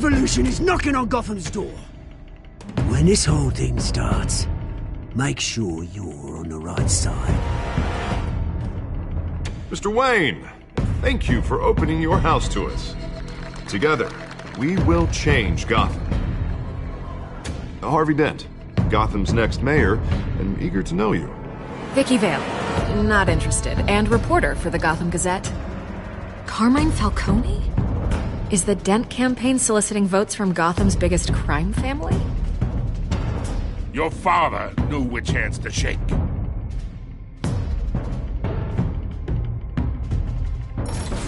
revolution is knocking on Gotham's door. When this whole thing starts, make sure you're on the right side. Mr. Wayne, thank you for opening your house to us. Together, we will change Gotham. Harvey Dent, Gotham's next mayor, and eager to know you. Vicky Vale, not interested, and reporter for the Gotham Gazette. Carmine Falcone? Is the Dent campaign soliciting votes from Gotham's biggest crime family? Your father knew which hands to shake.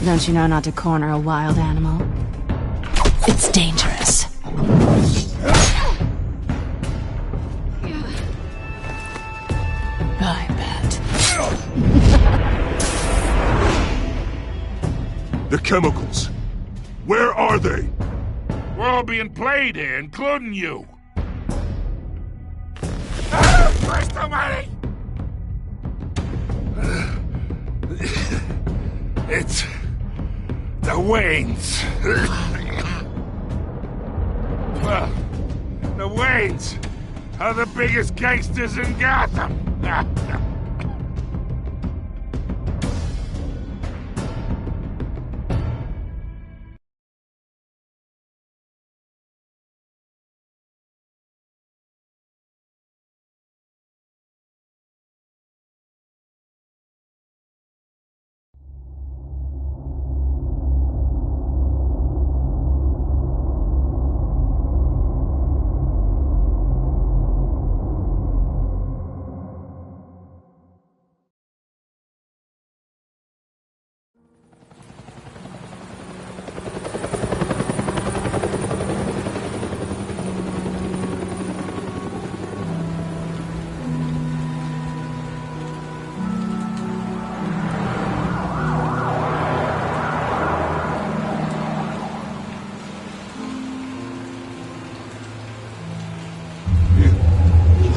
Don't you know not to corner a wild animal? It's dangerous. I bet. The chemicals. Where are they? We're all being played here, including you. Christ almighty! It's the Waynes. Well, the Waynes are the biggest gangsters in Gotham.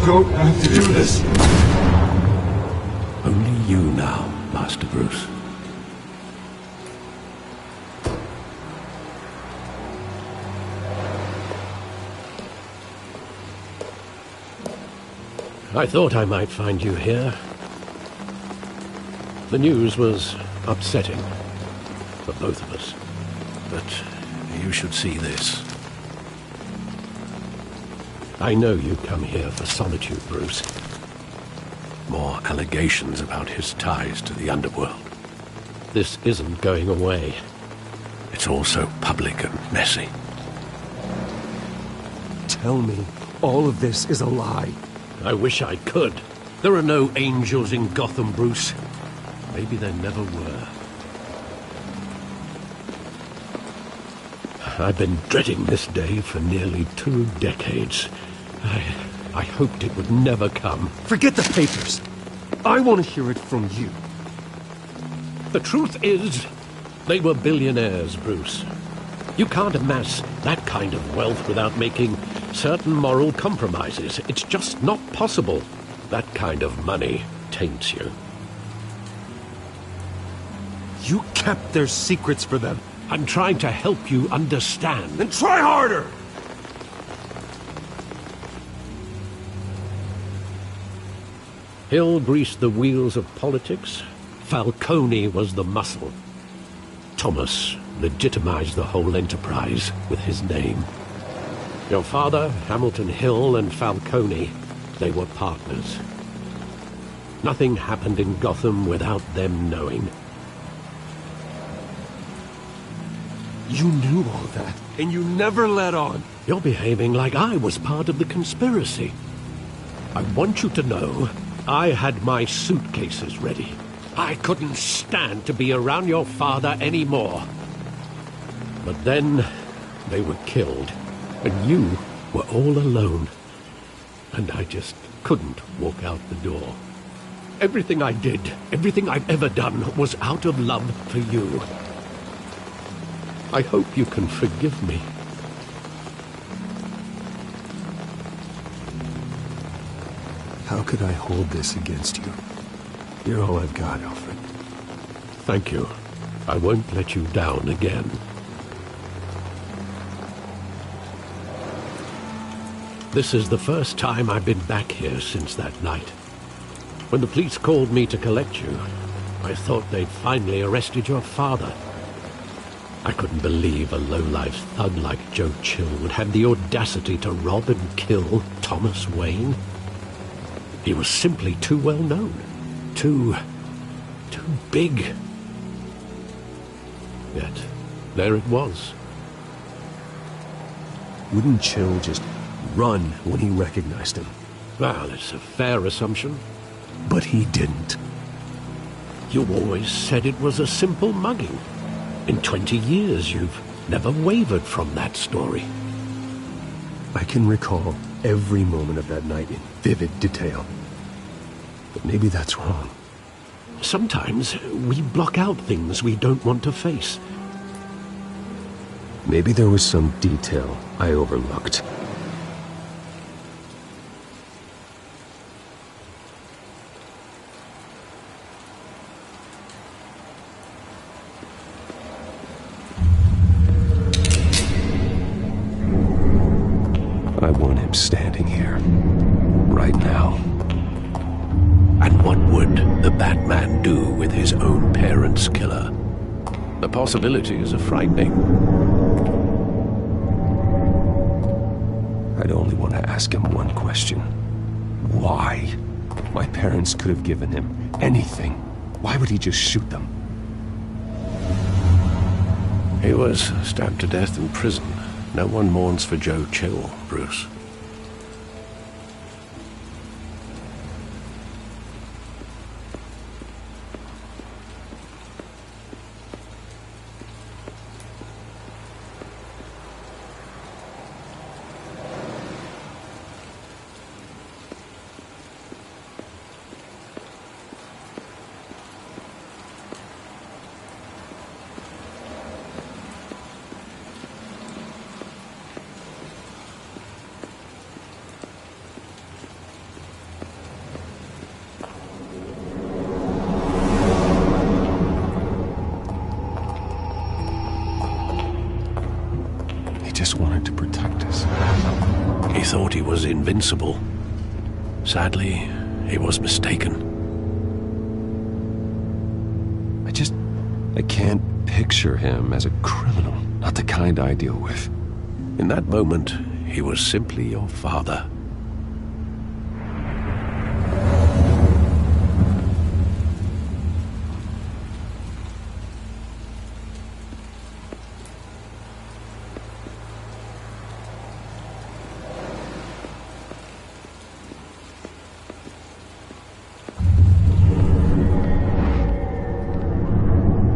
Don't have to do this. Only you now, Master Bruce. I thought I might find you here. The news was upsetting for both of us. But you should see this. I know you come here for solitude, Bruce. More allegations about his ties to the underworld. This isn't going away. It's all so public and messy. Tell me, all of this is a lie. I wish I could. There are no angels in Gotham, Bruce. Maybe there never were. I've been dreading this day for nearly 2 decades. I hoped it would never come. Forget the papers. I want to hear it from you. The truth is, they were billionaires, Bruce. You can't amass that kind of wealth without making certain moral compromises. It's just not possible. That kind of money taints you. You kept their secrets for them. I'm trying to help you understand. Then try harder! Hill greased the wheels of politics. Falcone was the muscle. Thomas legitimized the whole enterprise with his name. Your father, Hamilton Hill, and Falcone, they were partners. Nothing happened in Gotham without them knowing. You knew all that, and you never let on. You're behaving like I was part of the conspiracy. I want you to know I had my suitcases ready. I couldn't stand to be around your father anymore. But then they were killed, and you were all alone. And I just couldn't walk out the door. Everything I did, everything I've ever done, was out of love for you. I hope you can forgive me. How could I hold this against you? You're all I've got, Alfred. Thank you. I won't let you down again. This is the first time I've been back here since that night. When the police called me to collect you, I thought they'd finally arrested your father. I couldn't believe a low-life thug like Joe Chill would have the audacity to rob and kill Thomas Wayne. He was simply too well known. Too big. Yet, there it was. Wouldn't Chill just run when he recognized him? Well, it's a fair assumption. But he didn't. You always said it was a simple mugging. In 20 years, you've never wavered from that story. I can recall every moment of that night in vivid detail. But maybe that's wrong. Sometimes we block out things we don't want to face. Maybe there was some detail I overlooked. I want him standing here, right now. And what would the Batman do with his own parents' killer? The possibilities are frightening. I'd only want to ask him one question. Why? My parents could have given him anything. Why would he just shoot them? He was stabbed to death in prison. No one mourns for Joe Chill, Bruce. Just wanted to protect us. He thought he was invincible. Sadly, he was mistaken. I can't picture him as a criminal. Not the kind I deal with. In that moment, he was simply your father.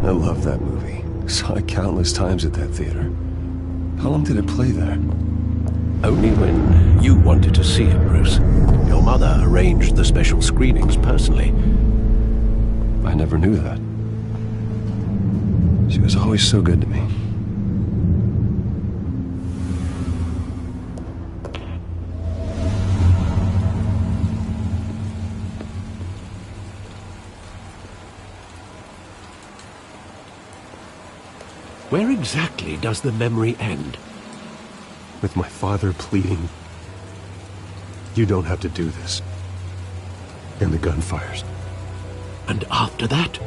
I love that movie. Saw it countless times at that theater. How long did it play there? Only when you wanted to see it, Bruce. Your mother arranged the special screenings personally. I never knew that. She was always so good to me. Where exactly does the memory end? With my father pleading, "You don't have to do this." And the gunfires. And after that?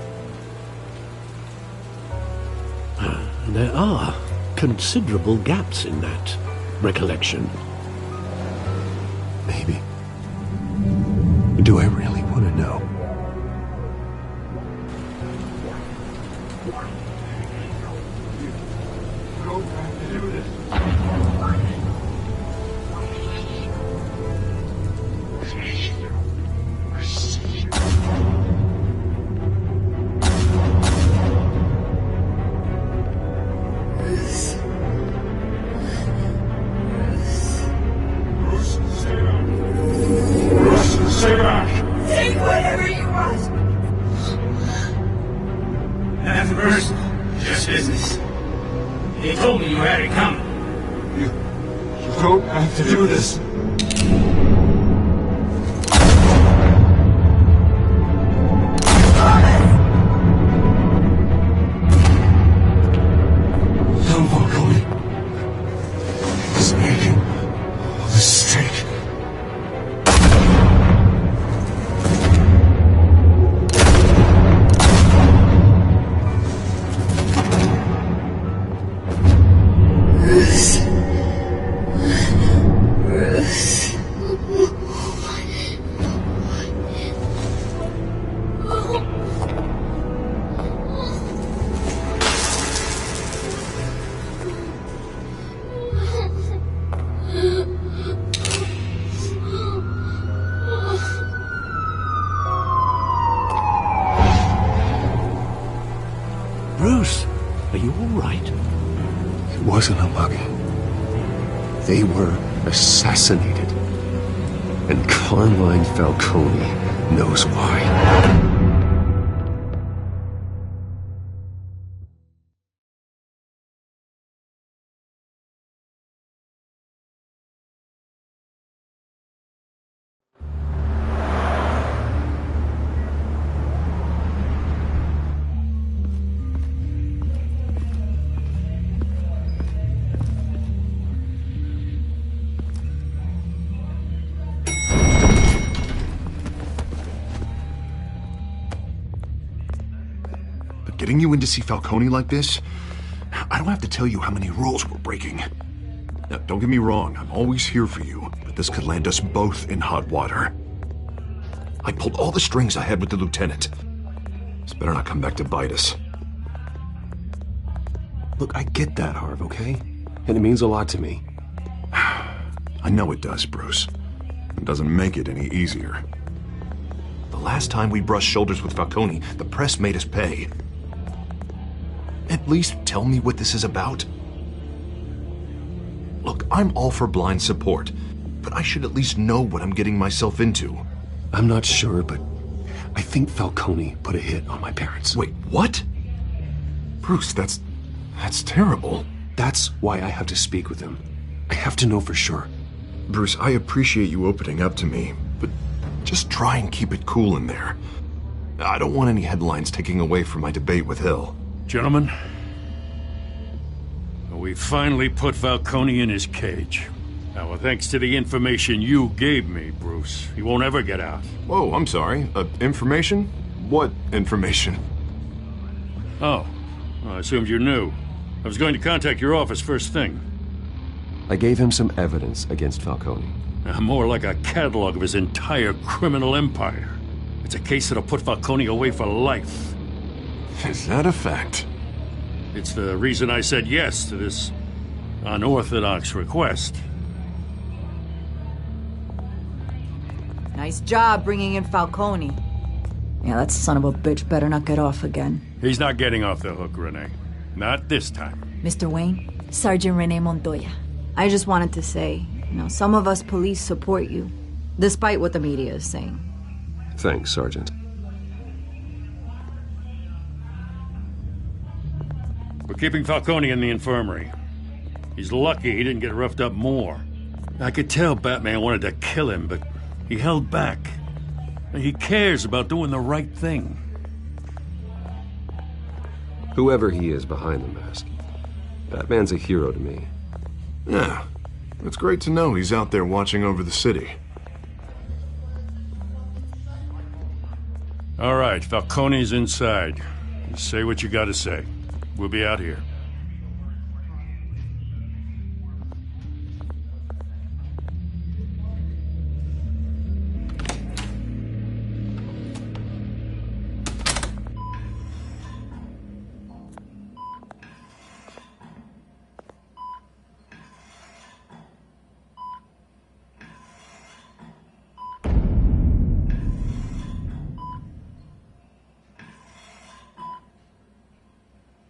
There are considerable gaps in that recollection. Maybe. Do I really want to know? Take whatever you want. Nothing personal, just business. They told me you had it coming. You don't have to do this. Don't walk away. He's making a mistake. wasn't a mug. They were assassinated. And Carmine Falcone knows why. Getting you in to see Falcone like this? I don't have to tell you how many rules we're breaking. Now, don't get me wrong, I'm always here for you, but this could land us both in hot water. I pulled all the strings I had with the lieutenant. This better not come back to bite us. Look, I get that, Harv, okay? And it means a lot to me. I know it does, Bruce. It doesn't make it any easier. The last time we brushed shoulders with Falcone, the press made us pay. At least tell me what this is about. Look, I'm all for blind support, but I should at least know what I'm getting myself into. I'm not sure, but I think Falcone put a hit on my parents. Wait, what? Bruce, that's terrible. That's why I have to speak with him. I have to know for sure. Bruce, I appreciate you opening up to me, but just try and keep it cool in there. I don't want any headlines taking away from my debate with Hill. Gentlemen, we finally put Falcone in his cage. Now, thanks to the information you gave me, Bruce, he won't ever get out. Whoa, I'm sorry. Information? What information? Oh, well, I assumed you knew. I was going to contact your office first thing. I gave him some evidence against Falcone. More like a catalog of his entire criminal empire. It's a case that'll put Falcone away for life. Is that a fact? It's the reason I said yes to this unorthodox request. Nice job bringing in Falcone. Yeah, that son of a bitch better not get off again. He's not getting off the hook, Renee. Not this time. Mr. Wayne, Sergeant Renee Montoya. I just wanted to say, some of us police support you, despite what the media is saying. Thanks, Sergeant. We're keeping Falcone in the infirmary. He's lucky he didn't get roughed up more. I could tell Batman wanted to kill him, but he held back. He cares about doing the right thing. Whoever he is behind the mask, Batman's a hero to me. Yeah, it's great to know he's out there watching over the city. All right, Falcone's inside. You say what you gotta say. We'll be out here.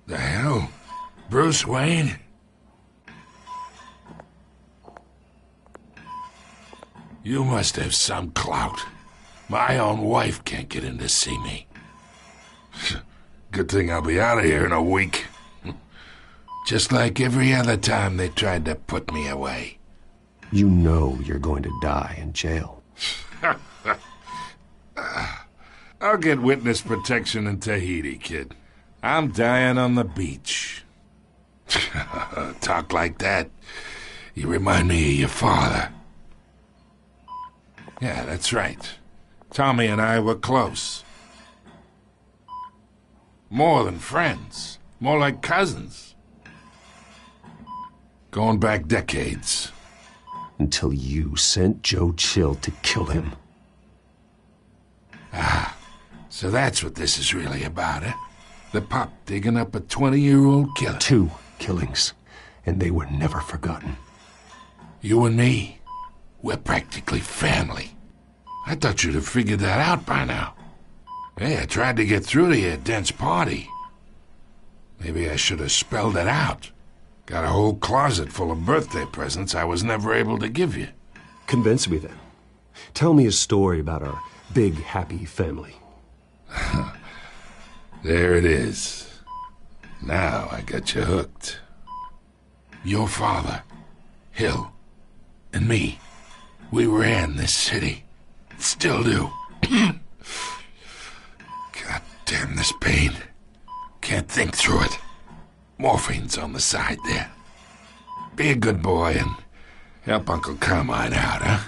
The hell? Bruce Wayne? You must have some clout. My own wife can't get in to see me. Good thing I'll be out of here in a week. Just like every other time they tried to put me away. You know you're going to die in jail. I'll get witness protection in Tahiti, kid. I'm dying on the beach. Talk like that. You remind me of your father. Yeah, that's right. Tommy and I were close. More than friends. More like cousins. Going back decades. Until you sent Joe Chill to kill him. Ah, so that's what this is really about, eh? The pup digging up a 20-year-old killer. 2 killings, and they were never forgotten. You and me, we're practically family. I thought you'd have figured that out by now. Hey, I tried to get through to your dense party. Maybe I should have spelled it out. Got a whole closet full of birthday presents I was never able to give you. Convince me then. Tell me a story about our big, happy family. There it is. Now I got you hooked. Your father, Hill, and me, we ran this city. Still do. God damn this pain. Can't think through it. Morphine's on the side there. Be a good boy and help Uncle Carmine out, huh?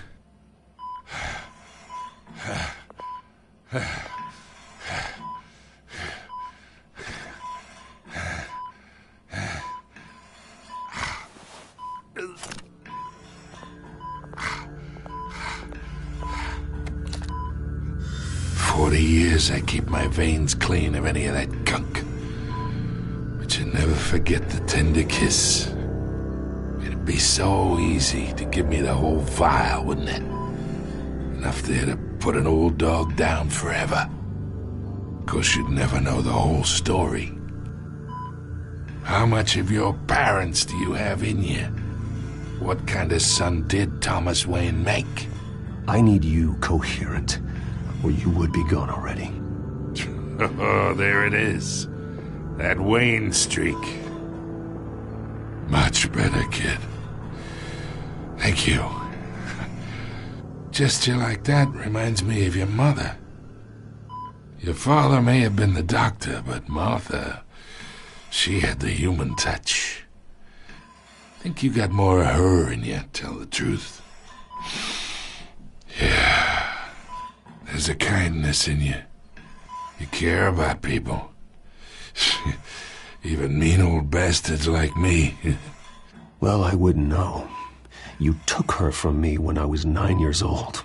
40 years I keep my veins clean of any of that gunk. But you never forget the tender kiss. It'd be so easy to give me the whole vial, wouldn't it? Enough there to put an old dog down forever. Of course, you'd never know the whole story. How much of your parents do you have in you? What kind of son did Thomas Wayne make? I need you coherent, or you would be gone already. Oh, there it is. That Wayne streak. Much better, kid. Thank you. Gesture like that reminds me of your mother. Your father may have been the doctor, but Martha, she had the human touch. Think you got more of her in you, tell the truth. Yeah. There's a kindness in you. You care about people. Even mean old bastards like me. Well, I wouldn't know. You took her from me when I was 9 years old.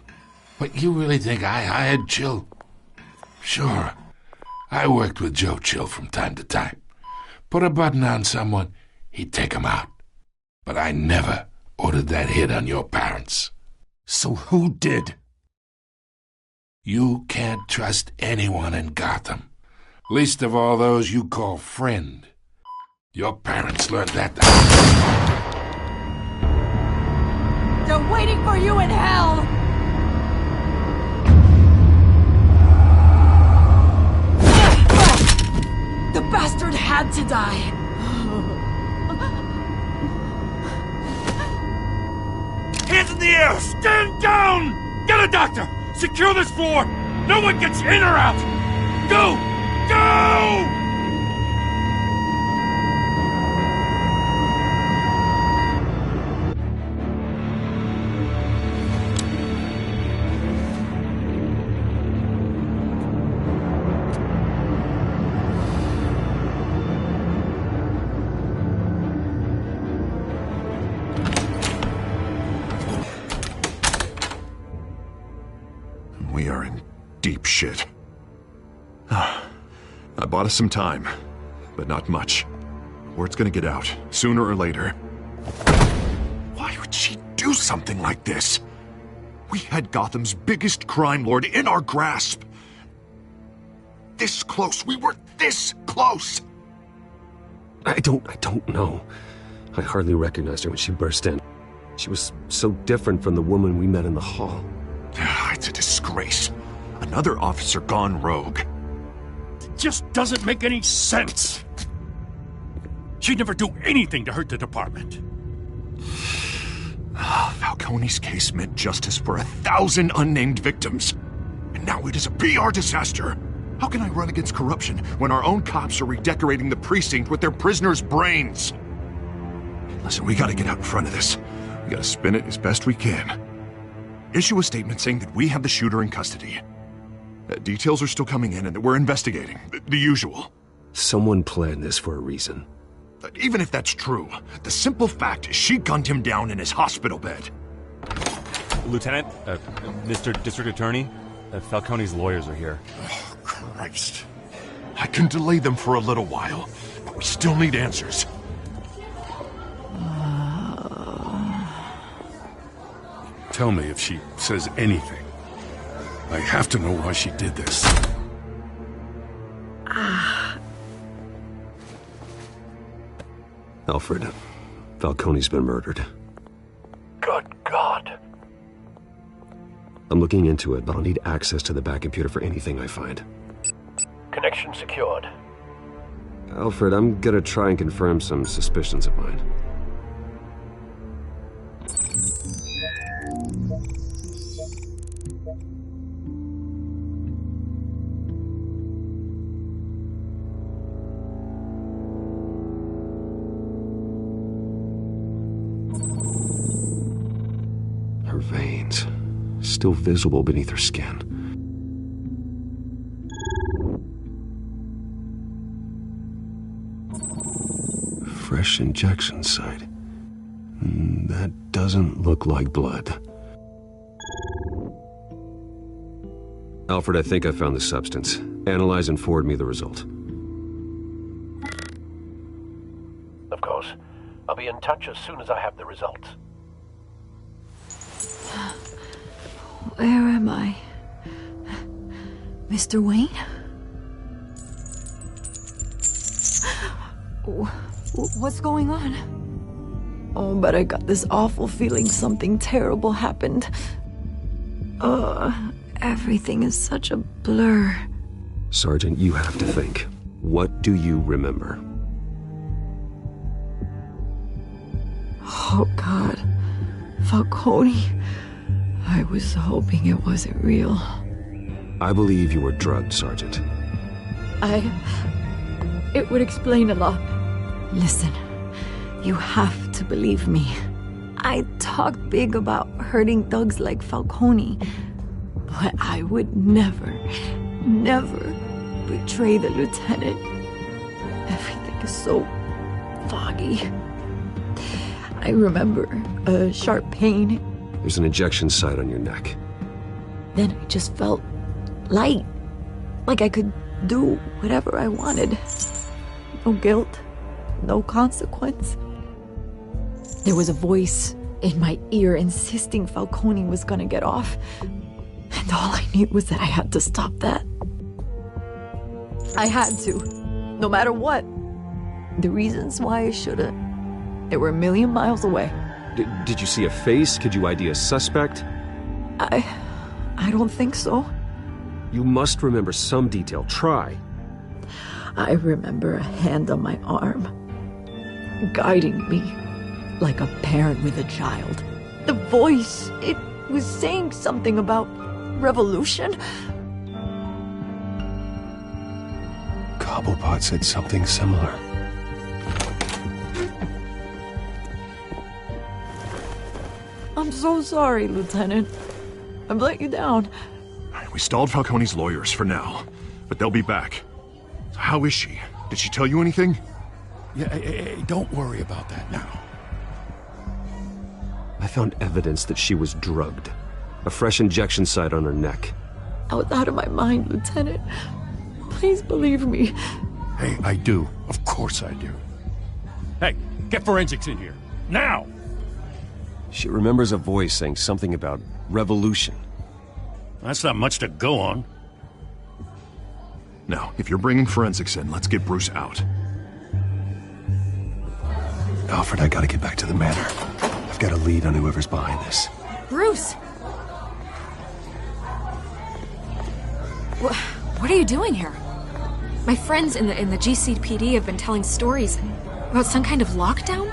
But you really think I hired Chill? Sure. I worked with Joe Chill from time to time. Put a button on someone, he'd take him out. But I never ordered that hit on your parents. So who did? You can't trust anyone in Gotham. Least of all those you call friend. Your parents learned that. They're waiting for you in hell! The bastard had to die. Hands in the air! Stand down! Get a doctor! Secure this floor! No one gets in or out! Go! Go! We are in deep shit. I bought us some time, but not much. Word's gonna get out, sooner or later. Why would she do something like this? We had Gotham's biggest crime lord in our grasp. This close. We were this close. I don't know. I hardly recognized her when she burst in. She was so different from the woman we met in the hall. It's a disgrace. Another officer gone rogue. It just doesn't make any sense. She'd never do anything to hurt the department. Falcone's case meant justice for 1,000 unnamed victims. And now it is a PR disaster. How can I run against corruption when our own cops are redecorating the precinct with their prisoners' brains? Listen, we gotta get out in front of this. We gotta spin it as best we can. Issue a statement saying that we have the shooter in custody. Details are still coming in and that we're investigating. The usual. Someone planned this for a reason. Even if that's true, the simple fact is she gunned him down in his hospital bed. Lieutenant, Mr. District Attorney, Falcone's lawyers are here. Oh, Christ. I can delay them for a little while, but we still need answers. Tell me if she says anything. I have to know why she did this. Alfred, Falcone's been murdered. Good God. I'm looking into it, but I'll need access to the back computer for anything I find. Connection secured. Alfred, I'm gonna try and confirm some suspicions of mine. Her veins, still visible beneath her skin. Fresh injection site. That doesn't look like blood. Alfred, I think I found the substance. Analyze and forward me the result. Of course. I'll be in touch as soon as I have the results. Where am I? Mr. Wayne? What's going on? Oh, but I got this awful feeling something terrible happened. Everything is such a blur. Sergeant, you have to think. What do you remember? Oh, God. Falcone. I was hoping it wasn't real. I believe you were drugged, Sergeant. It would explain a lot. Listen, you have to believe me. I talk big about hurting thugs like Falcone, but I would never betray the lieutenant. Everything is so foggy. I remember a sharp pain. There's an injection site on your neck. Then I just felt light, like I could do whatever I wanted. No guilt, no consequence. There was a voice in my ear insisting Falcone was gonna get off. And all I knew was that I had to stop that. I had to, no matter what. The reasons why I shouldn't, they were a million miles away. Did you see a face? Could you ID a suspect? I don't think so. You must remember some detail. Try. I remember a hand on my arm, guiding me like a parent with a child. The voice, it was saying something about revolution. Cobblepot said something similar. I'm so sorry, Lieutenant. I've let you down. We stalled Falcone's lawyers for now, but they'll be back. How is she? Did she tell you anything? Yeah, hey, don't worry about that now. I found evidence that she was drugged. A fresh injection site on her neck. I was out of my mind, Lieutenant. Please believe me. Hey, I do. Of course I do. Hey, get forensics in here. Now! She remembers a voice saying something about revolution. That's not much to go on. Now, if you're bringing forensics in, let's get Bruce out. Alfred, I gotta get back to the manor. I've got a lead on whoever's behind this. Bruce! What are you doing here? My friends in the GCPD have been telling stories about some kind of lockdown?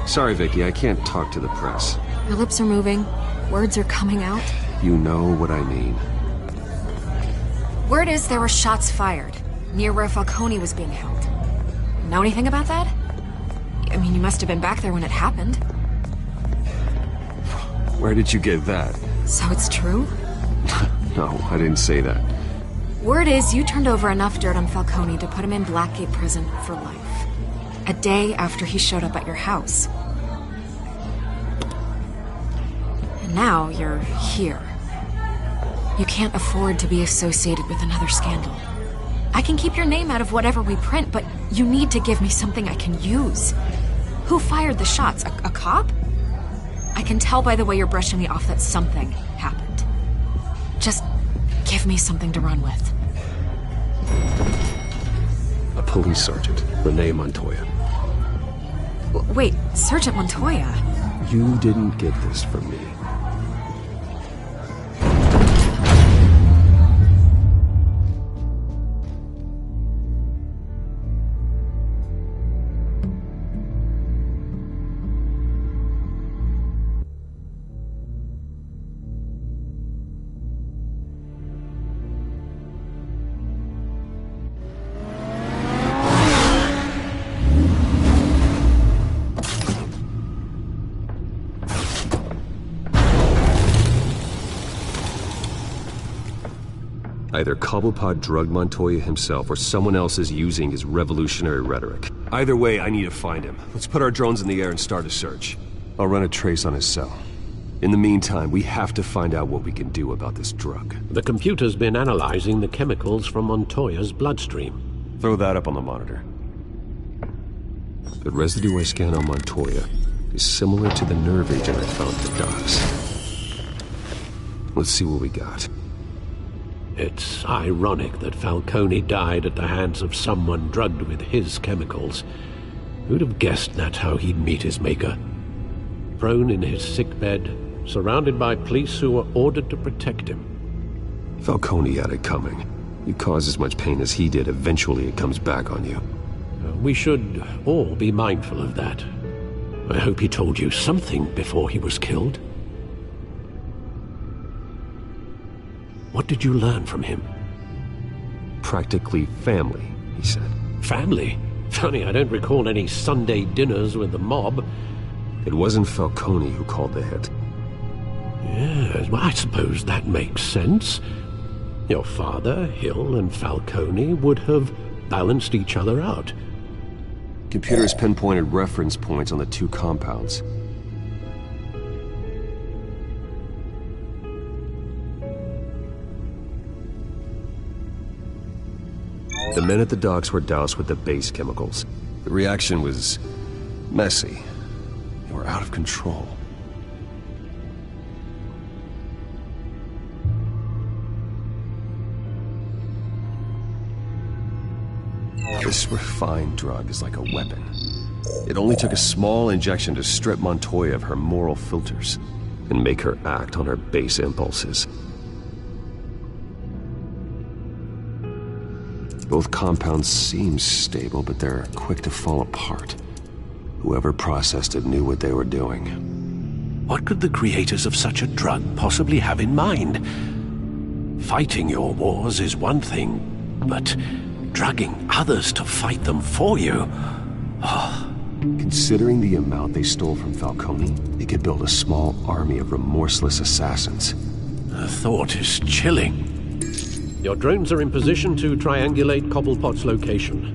Sorry, Vicky, I can't talk to the press. Your lips are moving. Words are coming out. You know what I mean. Word is there were shots fired near where Falcone was being held. Know anything about that? I mean, you must have been back there when it happened. Where did you get that? So it's true? No, I didn't say that. Word is you turned over enough dirt on Falcone to put him in Blackgate Prison for life. A day after he showed up at your house. And now you're here. You can't afford to be associated with another scandal. I can keep your name out of whatever we print, but you need to give me something I can use. Who fired the shots? A cop? I can tell by the way you're brushing me off that something happened. Just give me something to run with. A police sergeant, Renee Montoya. Wait, Sergeant Montoya. You didn't get this from me. Either Cobblepot drugged Montoya himself, or someone else is using his revolutionary rhetoric. Either way, I need to find him. Let's put our drones in the air and start a search. I'll run a trace on his cell. In the meantime, we have to find out what we can do about this drug. The computer's been analyzing the chemicals from Montoya's bloodstream. Throw that up on the monitor. The residue I scan on Montoya is similar to the nerve agent I found at the docks. Let's see what we got. It's ironic that Falcone died at the hands of someone drugged with his chemicals. Who'd have guessed that's how he'd meet his maker? Prone in his sickbed, surrounded by police who were ordered to protect him. Falcone had it coming. You cause as much pain as he did, eventually it comes back on you. We should all be mindful of that. I hope he told you something before he was killed. What did you learn from him? Practically family, he said. Family? Funny, I don't recall any Sunday dinners with the mob. It wasn't Falcone who called the hit. Yes, well, I suppose that makes sense. Your father, Hill, and Falcone would have balanced each other out. Computers pinpointed reference points on the two compounds. The men at the docks were doused with the base chemicals. The reaction was messy. They were out of control. This refined drug is like a weapon. It only took a small injection to strip Montoya of her moral filters and make her act on her base impulses. Both compounds seem stable, but they're quick to fall apart. Whoever processed it knew what they were doing. What could the creators of such a drug possibly have in mind? Fighting your wars is one thing, but drugging others to fight them for you? Oh. Considering the amount they stole from Falcone, they could build a small army of remorseless assassins. The thought is chilling. Your drones are in position to triangulate Cobblepot's location.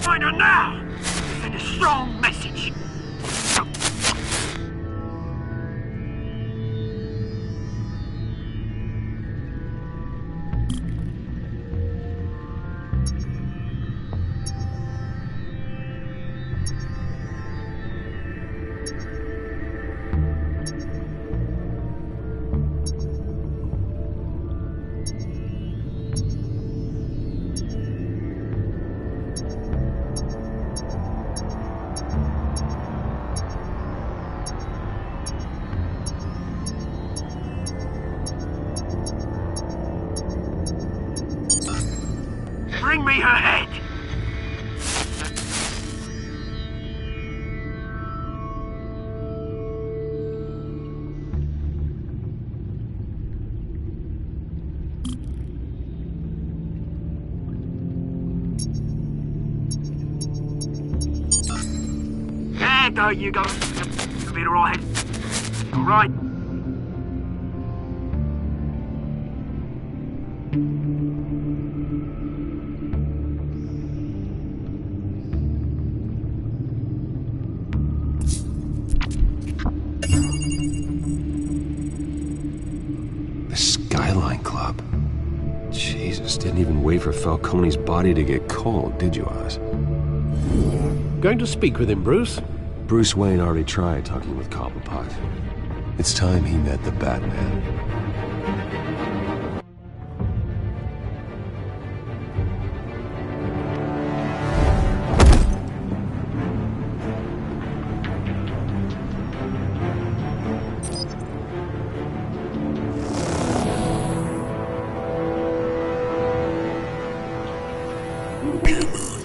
Find her now! Send a strong message. Bring me her head! There you go. You'll be alright. Alright. The Skyline Club. Jesus, didn't even wait for Falcone's body to get cold, did you, Oz? Going to speak with him, Bruce? Bruce Wayne already tried talking with Cobblepot. It's time he met the Batman.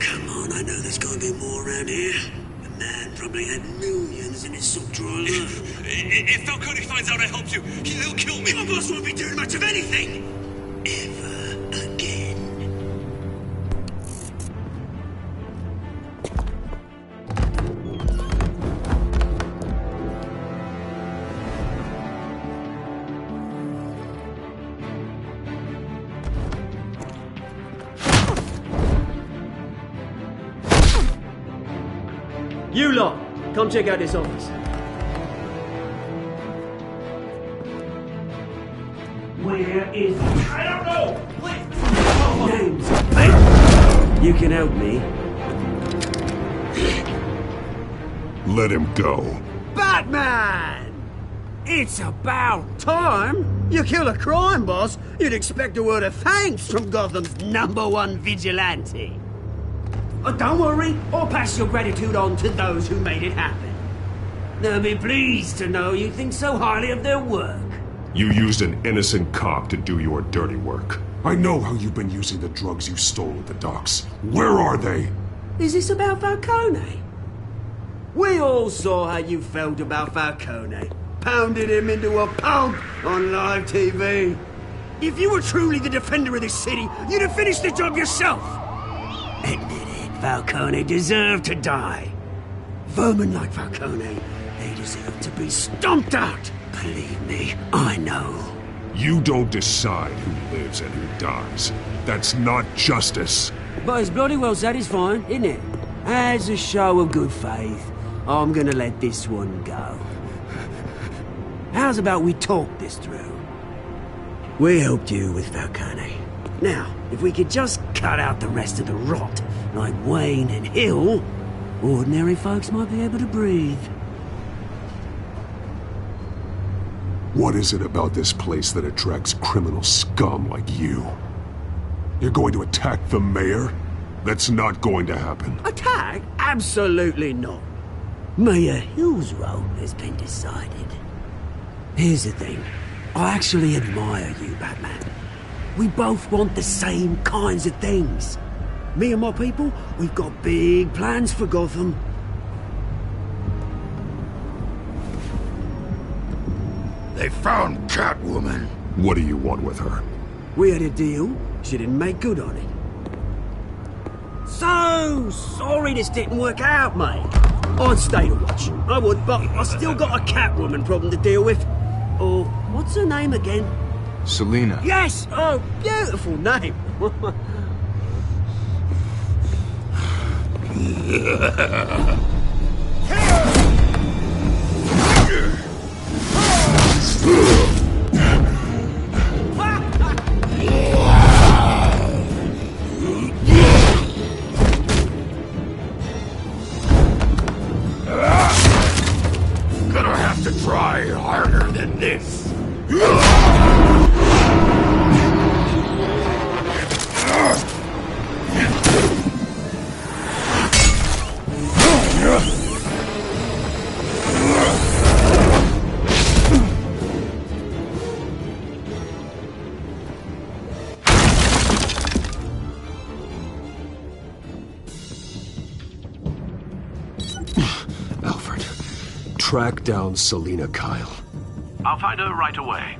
Come on, I know there's gotta be more around here. The man probably had millions in his sock drawer. If Falcone finds out I helped you, he'll kill me. Your boss won't be doing much of anything. Ever again. You lot, come check out this office. Where is he? I don't know! Please! Names. Hey, you can help me. Let him go. Batman! It's about time. You kill a crime boss, you'd expect a word of thanks from Gotham's #1 vigilante. Oh, don't worry, I'll pass your gratitude on to those who made it happen. They'll be pleased to know you think so highly of their work. You used an innocent cop to do your dirty work. I know how you've been using the drugs you stole at the docks. Where are they? Is this about Falcone? We all saw how you felt about Falcone. Pounded him into a pulp on live TV. If you were truly the defender of this city, you'd have finished the job yourself. Admit it, Falcone deserved to die. Vermin like Falcone, they deserve to be stomped out. Believe me, I know. You don't decide who lives and who dies. That's not justice. But it's bloody well satisfying, isn't it? As a show of good faith, I'm gonna let this one go. How's about we talk this through? We helped you with Falcone. Now, if we could just cut out the rest of the rot, like Wayne and Hill, ordinary folks might be able to breathe. What is it about this place that attracts criminal scum like you? You're going to attack the mayor? That's not going to happen. Attack? Absolutely not. Mayor Hill's role has been decided. Here's the thing. I actually admire you, Batman. We both want the same kinds of things. Me and my people, we've got big plans for Gotham. They found Catwoman. What do you want with her? We had a deal. She didn't make good on it. So sorry this didn't work out, mate. I'd stay to watch. I would, but I still got a Catwoman problem to deal with. Or, what's her name again? Selina. Yes! Oh, beautiful name. Gonna have to try harder than this. Alfred, track down Selina Kyle. I'll find her right away.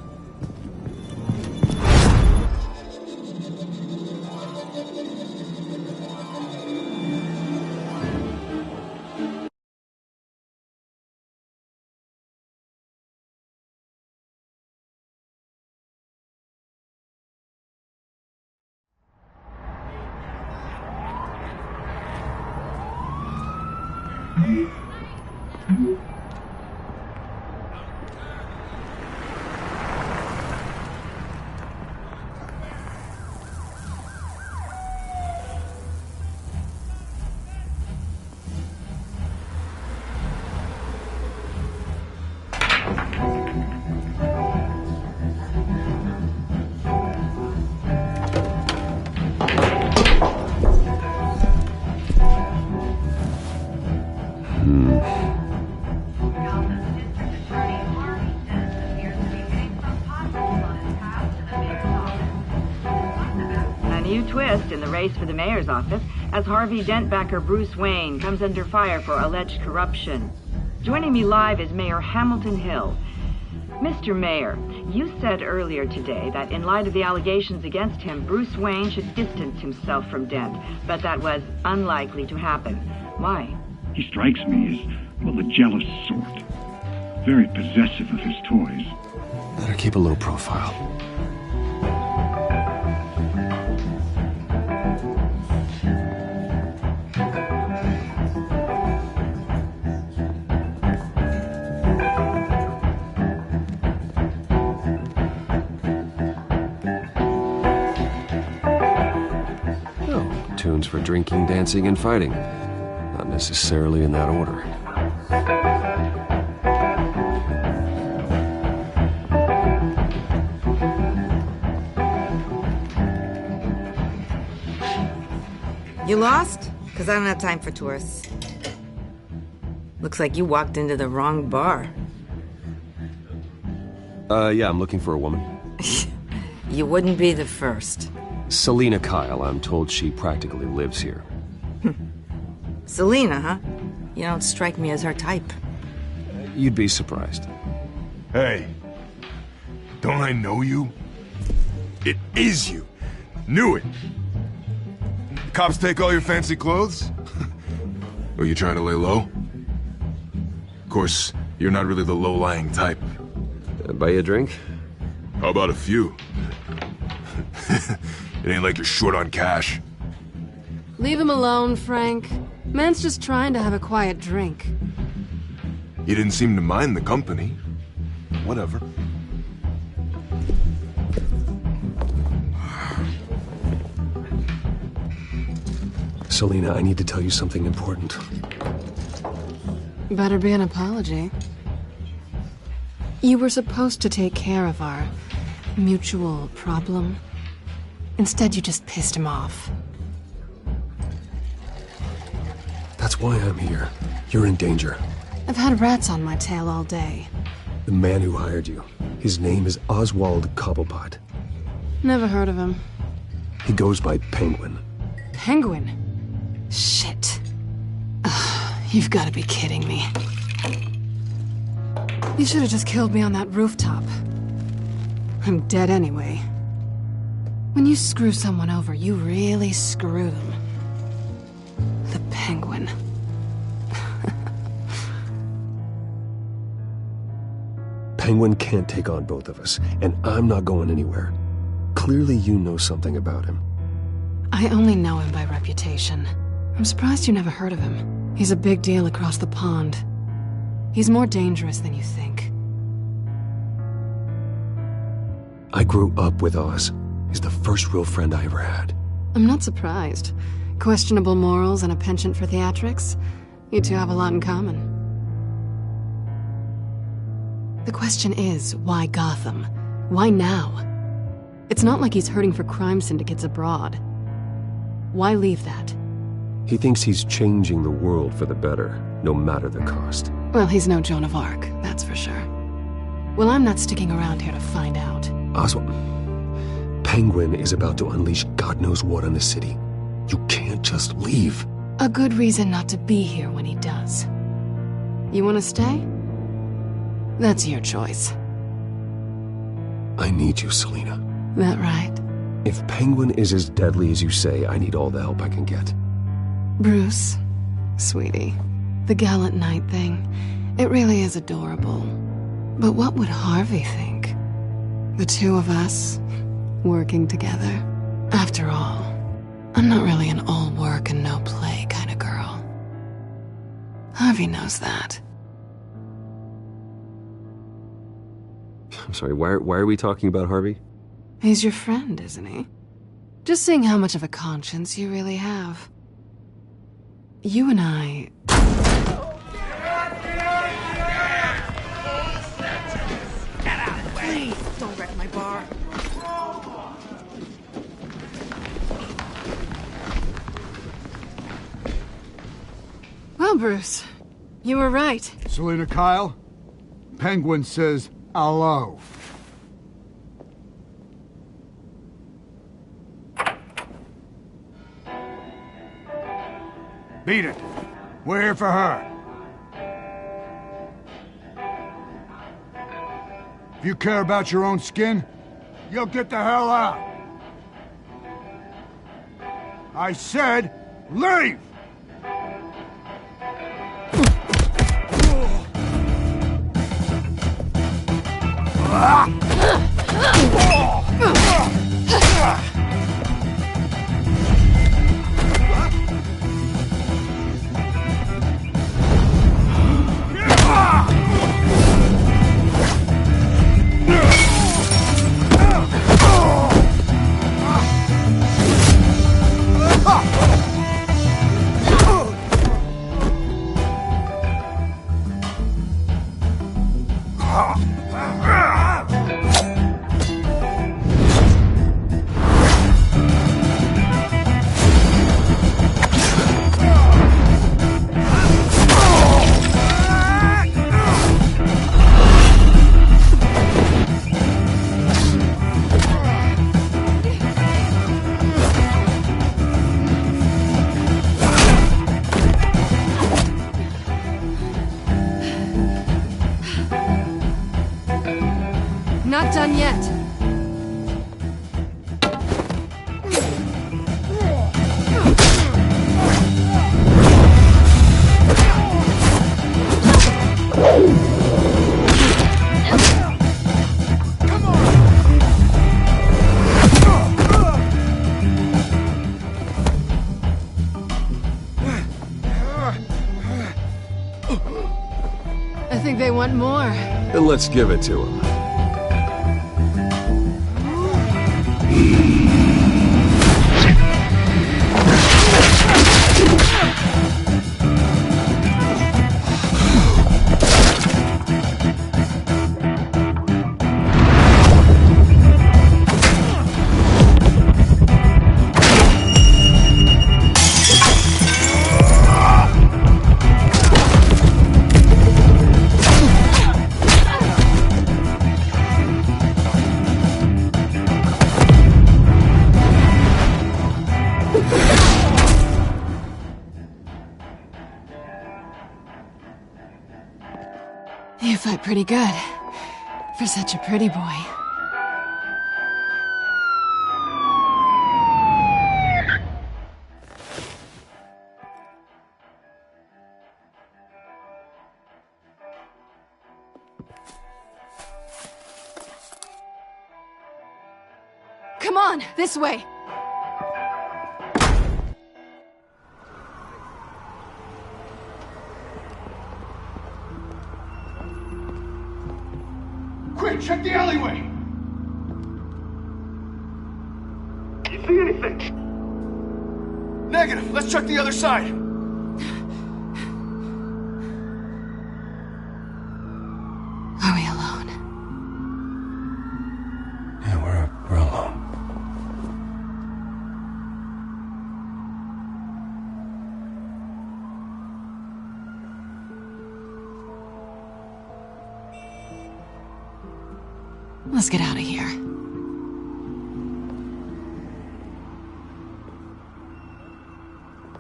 In the race for the mayor's office as Harvey Dent-backer Bruce Wayne comes under fire for alleged corruption. Joining me live is Mayor Hamilton Hill. Mr. Mayor, you said earlier today that in light of the allegations against him, Bruce Wayne should distance himself from Dent, but that was unlikely to happen. Why? He strikes me as, well, the jealous sort. Very possessive of his toys. Better keep a low profile. Tunes for drinking, dancing, and fighting. Not necessarily in that order. You lost? Because I don't have time for tourists. Looks like you walked into the wrong bar. Yeah, I'm looking for a woman. You wouldn't be the first. Selina Kyle, I'm told she practically lives here. Selina, huh? You don't strike me as her type. You'd be surprised. Hey, don't I know you? It is you. Knew it. Cops take all your fancy clothes? Are you trying to lay low? Of course, you're not really the low-lying type. Buy you a drink? How about a few? It ain't like you're short on cash. Leave him alone, Frank. Man's just trying to have a quiet drink. You didn't seem to mind the company. Whatever. Selina, I need to tell you something important. Better be an apology. You were supposed to take care of our mutual problem. Instead, you just pissed him off. That's why I'm here. You're in danger. I've had rats on my tail all day. The man who hired you, his name is Oswald Cobblepot. Never heard of him. He goes by Penguin. Penguin? Shit. Ugh, you've got to be kidding me. You should have just killed me on that rooftop. I'm dead anyway. When you screw someone over, you really screw them. The Penguin. Penguin can't take on both of us, and I'm not going anywhere. Clearly you know something about him. I only know him by reputation. I'm surprised you never heard of him. He's a big deal across the pond. He's more dangerous than you think. I grew up with Oz. He's the first real friend I ever had. I'm not surprised. Questionable morals and a penchant for theatrics. You two have a lot in common. The question is, why Gotham? Why now? It's not like he's hurting for crime syndicates abroad. Why leave that? He thinks he's changing the world for the better, no matter the cost. Well, he's no Joan of Arc, that's for sure. Well, I'm not sticking around here to find out. Oswald, Penguin is about to unleash God knows what on the city. You can't just leave. A good reason not to be here when he does. You want to stay? That's your choice. I need you, Selina. That right? If Penguin is as deadly as you say, I need all the help I can get. Bruce, sweetie, the gallant knight thing, it really is adorable. But what would Harvey think? The two of us, working together. After all, I'm not really an all work and no play kind of girl. Harvey Harvey knows that. I'm sorry, why are we talking about Harvey? He's your friend, isn't he? Just seeing how much of a conscience you really have. You and I... Please, don't wreck my bar. Well, Bruce, you were right. Selena Kyle? Penguin says hello. Beat it. We're here for her. If you care about your own skin, you'll get the hell out. I said, leave! Not done yet. I think they want more. Then let's give it to him. You fight pretty good, for such a pretty boy. Come on, this way! Quick, check the alleyway! You see anything? Negative. Let's check the other side. Are we alone? Yeah, we're alone. Let's get out of here.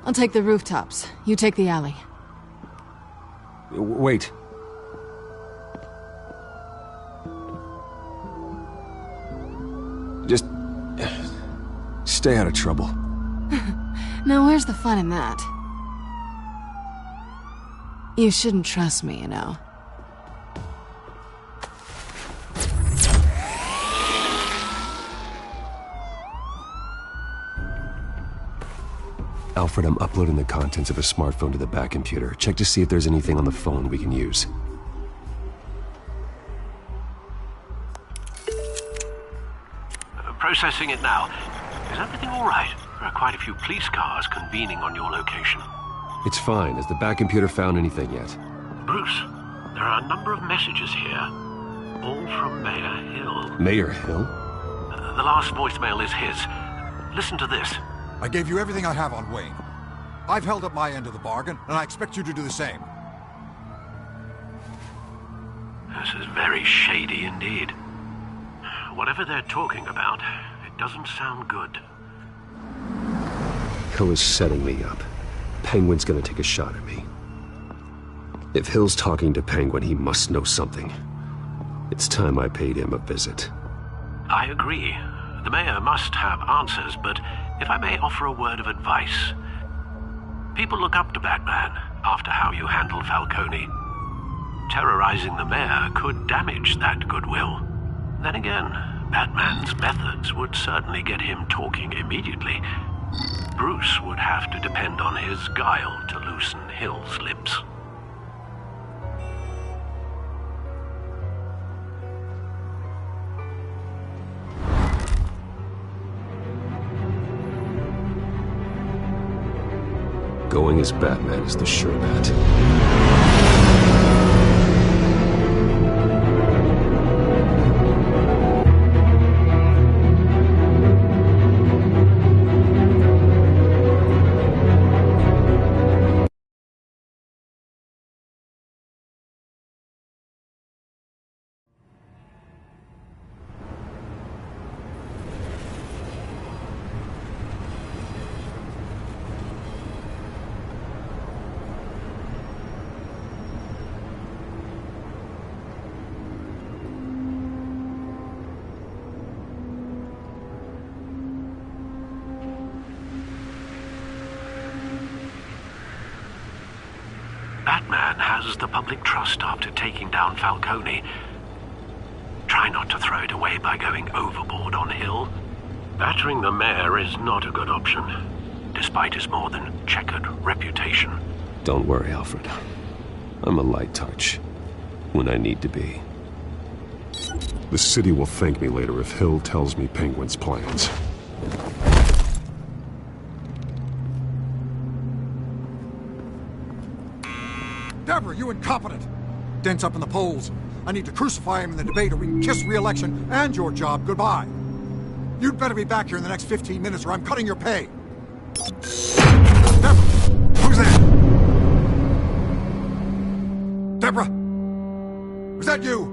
I'll take the rooftops. You take the alley. Wait. Just... stay out of trouble. Now where's the fun in that? You shouldn't trust me, you know. Alfred, I'm uploading the contents of a smartphone to the back computer. Check to see if there's anything on the phone we can use. Processing it now. Is everything all right? There are quite a few police cars convening on your location. It's fine. Has the back computer found anything yet? Bruce, there are a number of messages here. All from Mayor Hill. Mayor Hill? The last voicemail is his. Listen to this. I gave you everything I have on Wayne. I've held up my end of the bargain, and I expect you to do the same. This is very shady indeed. Whatever they're talking about, it doesn't sound good. Hill is setting me up. Penguin's gonna take a shot at me. If Hill's talking to Penguin, he must know something. It's time I paid him a visit. I agree. The mayor must have answers, but if I may offer a word of advice. People look up to Batman after how you handled Falcone. Terrorizing the mayor could damage that goodwill. Then again, Batman's methods would certainly get him talking immediately. Bruce would have to depend on his guile to loosen Hill's lips. Going as Batman is the sure bet. Batman has the public trust after taking down Falcone. Try not to throw it away by going overboard on Hill. Battering the mayor is not a good option, despite his more than checkered reputation. Don't worry, Alfred. I'm a light touch when I need to be. The city will thank me later if Hill tells me Penguin's plans. Deborah, you incompetent! Dent's up in the polls. I need to crucify him in the debate or we can kiss re-election and your job goodbye. You'd better be back here in the next 15 minutes or I'm cutting your pay. Deborah! Who's that? Deborah! Was that you?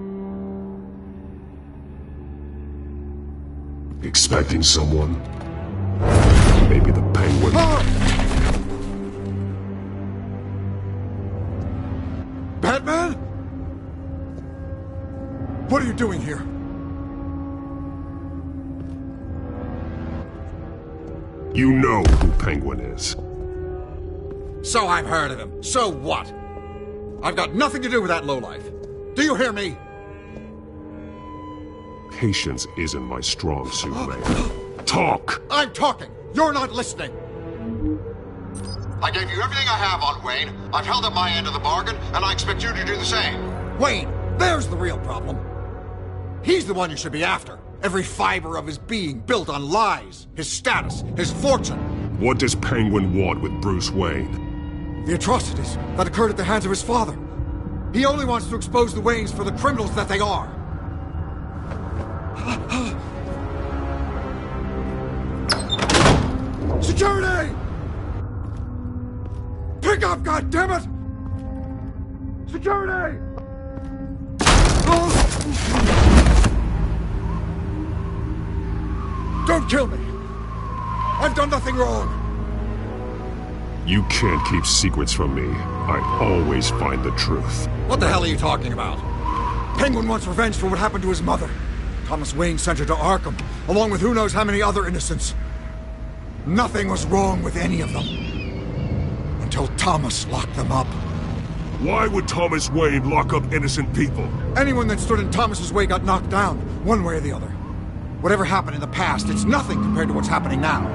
Expecting someone? Maybe the Penguin. Batman? What are you doing here? You know who Penguin is. So I've heard of him. So what? I've got nothing to do with that lowlife. Do you hear me? Patience isn't my strong suit, man. Talk! I'm talking. You're not listening. I gave you everything I have on Wayne. I've held up my end of the bargain, and I expect you to do the same. Wayne, there's the real problem. He's the one you should be after. Every fiber of his being built on lies, his status, his fortune. What does Penguin want with Bruce Wayne? The atrocities that occurred at the hands of his father. He only wants to expose the Waynes for the criminals that they are. Security! Pick up, goddammit! Security! Don't kill me! I've done nothing wrong! You can't keep secrets from me. I always find the truth. What the hell are you talking about? Penguin wants revenge for what happened to his mother. Thomas Wayne sent her to Arkham, along with who knows how many other innocents. Nothing was wrong with any of them. Until Thomas locked them up. Why would Thomas Wayne lock up innocent people? Anyone that stood in Thomas's way got knocked down, one way or the other. Whatever happened in the past, it's nothing compared to what's happening now.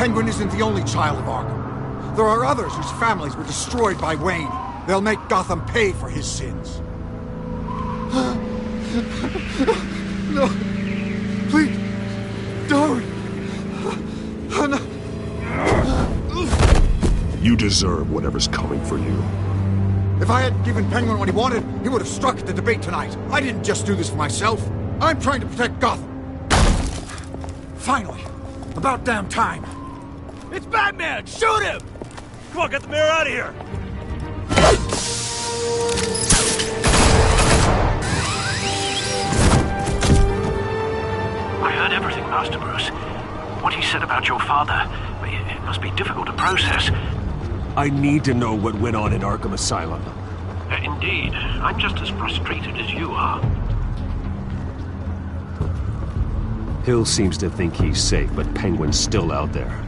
Penguin isn't the only child of Arkham. There are others whose families were destroyed by Wayne. They'll make Gotham pay for his sins. No. Please. Don't. No. You deserve whatever's coming for you. If I hadn't given Penguin what he wanted, he would have struck at the debate tonight. I didn't just do this for myself. I'm trying to protect Gotham. Finally. About damn time. It's Batman! Shoot him! Come on, get the mayor out of here! I heard everything, Master Bruce. What he said about your father, it must be difficult to process. I need to know what went on in Arkham Asylum. Indeed. I'm just as frustrated as you are. Hill seems to think he's safe, but Penguin's still out there.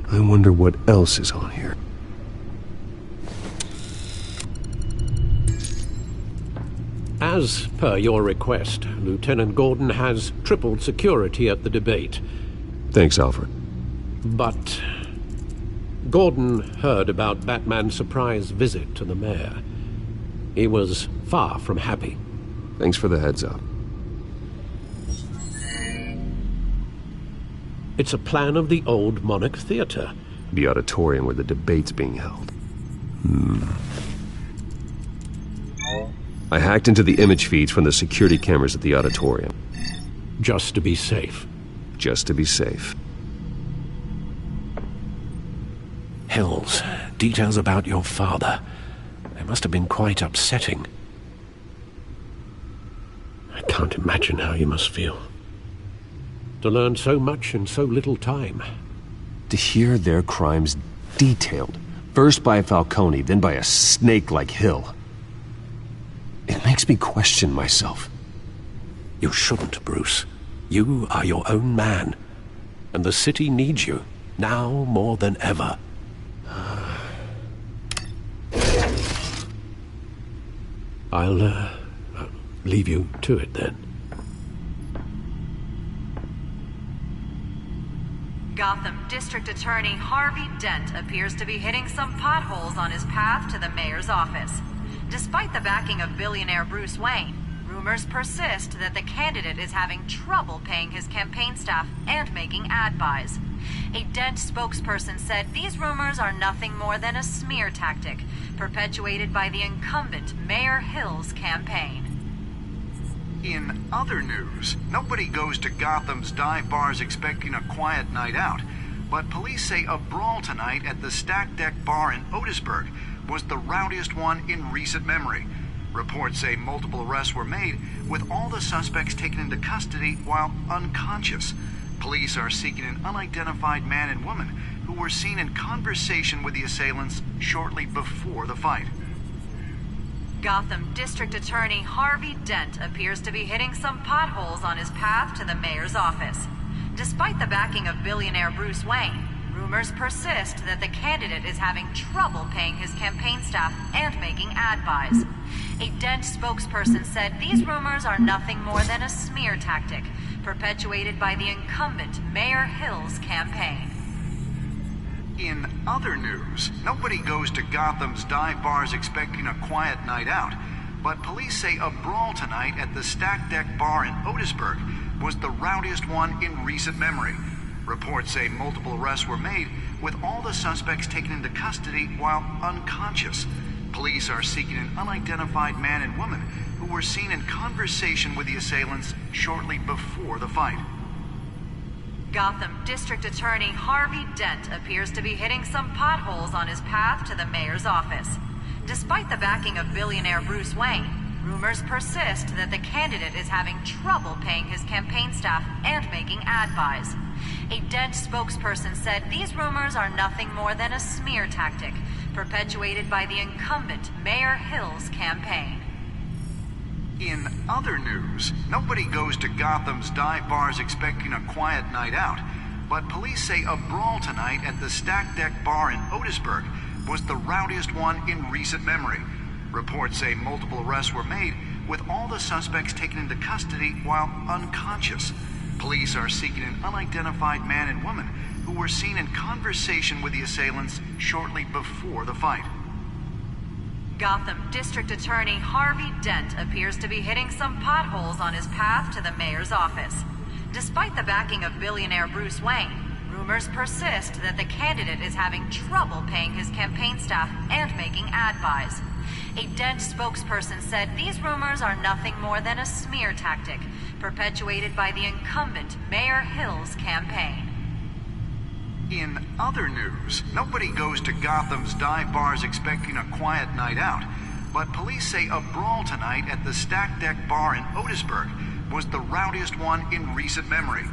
I wonder what else is on here. As per your request, Lieutenant Gordon has tripled security at the debate. Thanks, Alfred. But Gordon heard about Batman's surprise visit to the mayor. He was far from happy. Thanks for the heads up. It's a plan of the old Monarch Theater. The auditorium where the debate's being held. I hacked into the image feeds from the security cameras at the auditorium. Just to be safe. Just to be safe. Hills, details about your father. They must have been quite upsetting. I can't imagine how you must feel. To learn so much in so little time. To hear their crimes detailed, first by Falcone, then by a snake like Hill. It makes me question myself. You shouldn't, Bruce. You are your own man. And the city needs you, now more than ever. I'll leave you to it then. Gotham District Attorney Harvey Dent appears to be hitting some potholes on his path to the mayor's office. Despite the backing of billionaire Bruce Wayne, rumors persist that the candidate is having trouble paying his campaign staff and making ad buys. A Dent spokesperson said these rumors are nothing more than a smear tactic, perpetuated by the incumbent Mayor Hill's campaign. In other news, nobody goes to Gotham's dive bars expecting a quiet night out, but police say a brawl tonight at the Stack Deck Bar in Otisburg was the rowdiest one in recent memory. Reports say multiple arrests were made, with all the suspects taken into custody while unconscious. Police are seeking an unidentified man and woman who were seen in conversation with the assailants shortly before the fight. Gotham District Attorney Harvey Dent appears to be hitting some potholes on his path to the mayor's office. Despite the backing of billionaire Bruce Wayne, rumors persist that the candidate is having trouble paying his campaign staff and making ad buys. A Dent spokesperson said these rumors are nothing more than a smear tactic, perpetuated by the incumbent Mayor Hill's campaign. In other news, nobody goes to Gotham's dive bars expecting a quiet night out, but police say a brawl tonight at the Stack Deck Bar in Otisburg was the rowdiest one in recent memory. Reports say multiple arrests were made, with all the suspects taken into custody while unconscious. Police are seeking an unidentified man and woman who were seen in conversation with the assailants shortly before the fight. Gotham District Attorney Harvey Dent appears to be hitting some potholes on his path to the mayor's office. Despite the backing of billionaire Bruce Wayne, rumors persist that the candidate is having trouble paying his campaign staff and making ad buys. A Dent spokesperson said these rumors are nothing more than a smear tactic perpetuated by the incumbent Mayor Hill's campaign. In other news, nobody goes to Gotham's dive bars expecting a quiet night out, but police say a brawl tonight at the Stack Deck Bar in Otisburg was the rowdiest one in recent memory. Reports say multiple arrests were made, with all the suspects taken into custody while unconscious. Police are seeking an unidentified man and woman who were seen in conversation with the assailants shortly before the fight. Gotham District Attorney Harvey Dent appears to be hitting some potholes on his path to the mayor's office. Despite the backing of billionaire Bruce Wayne, rumors persist that the candidate is having trouble paying his campaign staff and making ad buys. A Dent spokesperson said these rumors are nothing more than a smear tactic perpetuated by the incumbent Mayor Hill's campaign. In other news, nobody goes to Gotham's dive bars expecting a quiet night out, but police say a brawl tonight at the Stack Deck Bar in Otisburg was the rowdiest one in recent memory.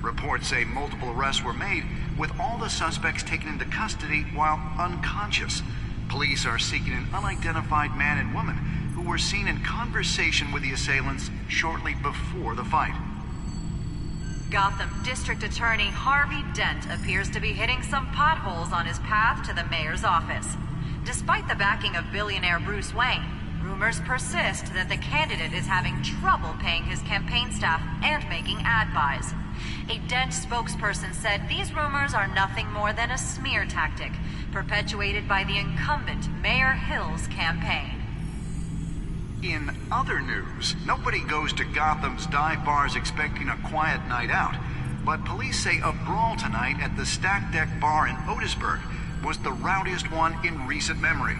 Reports say multiple arrests were made, with all the suspects taken into custody while unconscious. Police are seeking an unidentified man and woman who were seen in conversation with the assailants shortly before the fight. Gotham District Attorney Harvey Dent appears to be hitting some potholes on his path to the mayor's office. Despite the backing of billionaire Bruce Wayne, rumors persist that the candidate is having trouble paying his campaign staff and making ad buys. A Dent spokesperson said these rumors are nothing more than a smear tactic perpetuated by the incumbent Mayor Hill's campaign. In other news, nobody goes to Gotham's dive bars expecting a quiet night out, but police say a brawl tonight at the Stack Deck Bar in Otisburg was the rowdiest one in recent memory.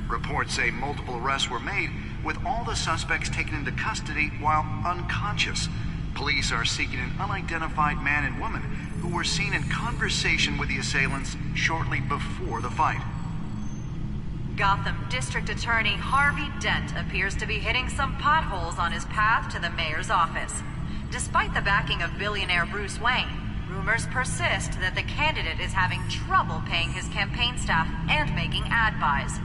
Reports say multiple arrests were made, with all the suspects taken into custody while unconscious. Police are seeking an unidentified man and woman who were seen in conversation with the assailants shortly before the fight. Gotham District Attorney Harvey Dent appears to be hitting some potholes on his path to the mayor's office. Despite the backing of billionaire Bruce Wayne, rumors persist that the candidate is having trouble paying his campaign staff and making ad buys.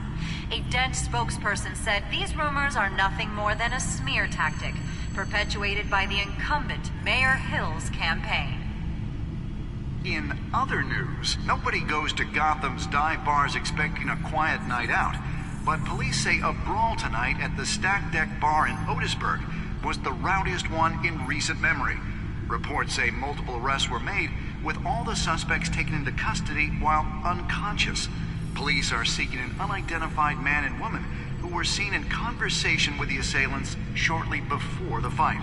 A Dent spokesperson said these rumors are nothing more than a smear tactic perpetuated by the incumbent Mayor Hill's campaign. In other news, nobody goes to Gotham's dive bars expecting a quiet night out, but police say a brawl tonight at the Stack Deck Bar in Otisburg was the rowdiest one in recent memory. Reports say multiple arrests were made, with all the suspects taken into custody while unconscious. Police are seeking an unidentified man and woman who were seen in conversation with the assailants shortly before the fight.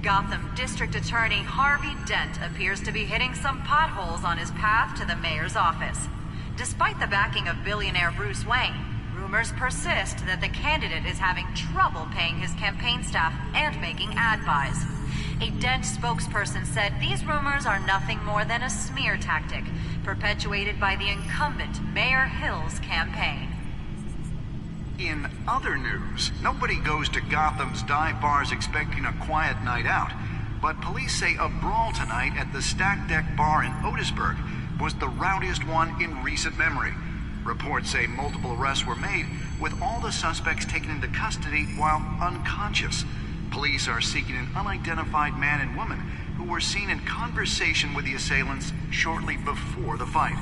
Gotham District Attorney Harvey Dent appears to be hitting some potholes on his path to the mayor's office. Despite the backing of billionaire Bruce Wayne, rumors persist that the candidate is having trouble paying his campaign staff and making ad buys. A Dent spokesperson said these rumors are nothing more than a smear tactic perpetuated by the incumbent Mayor Hill's campaign. In other news, nobody goes to Gotham's dive bars expecting a quiet night out, but police say a brawl tonight at the Stack Deck Bar in Otisburg was the rowdiest one in recent memory. Reports say multiple arrests were made, with all the suspects taken into custody while unconscious. Police are seeking an unidentified man and woman who were seen in conversation with the assailants shortly before the fight.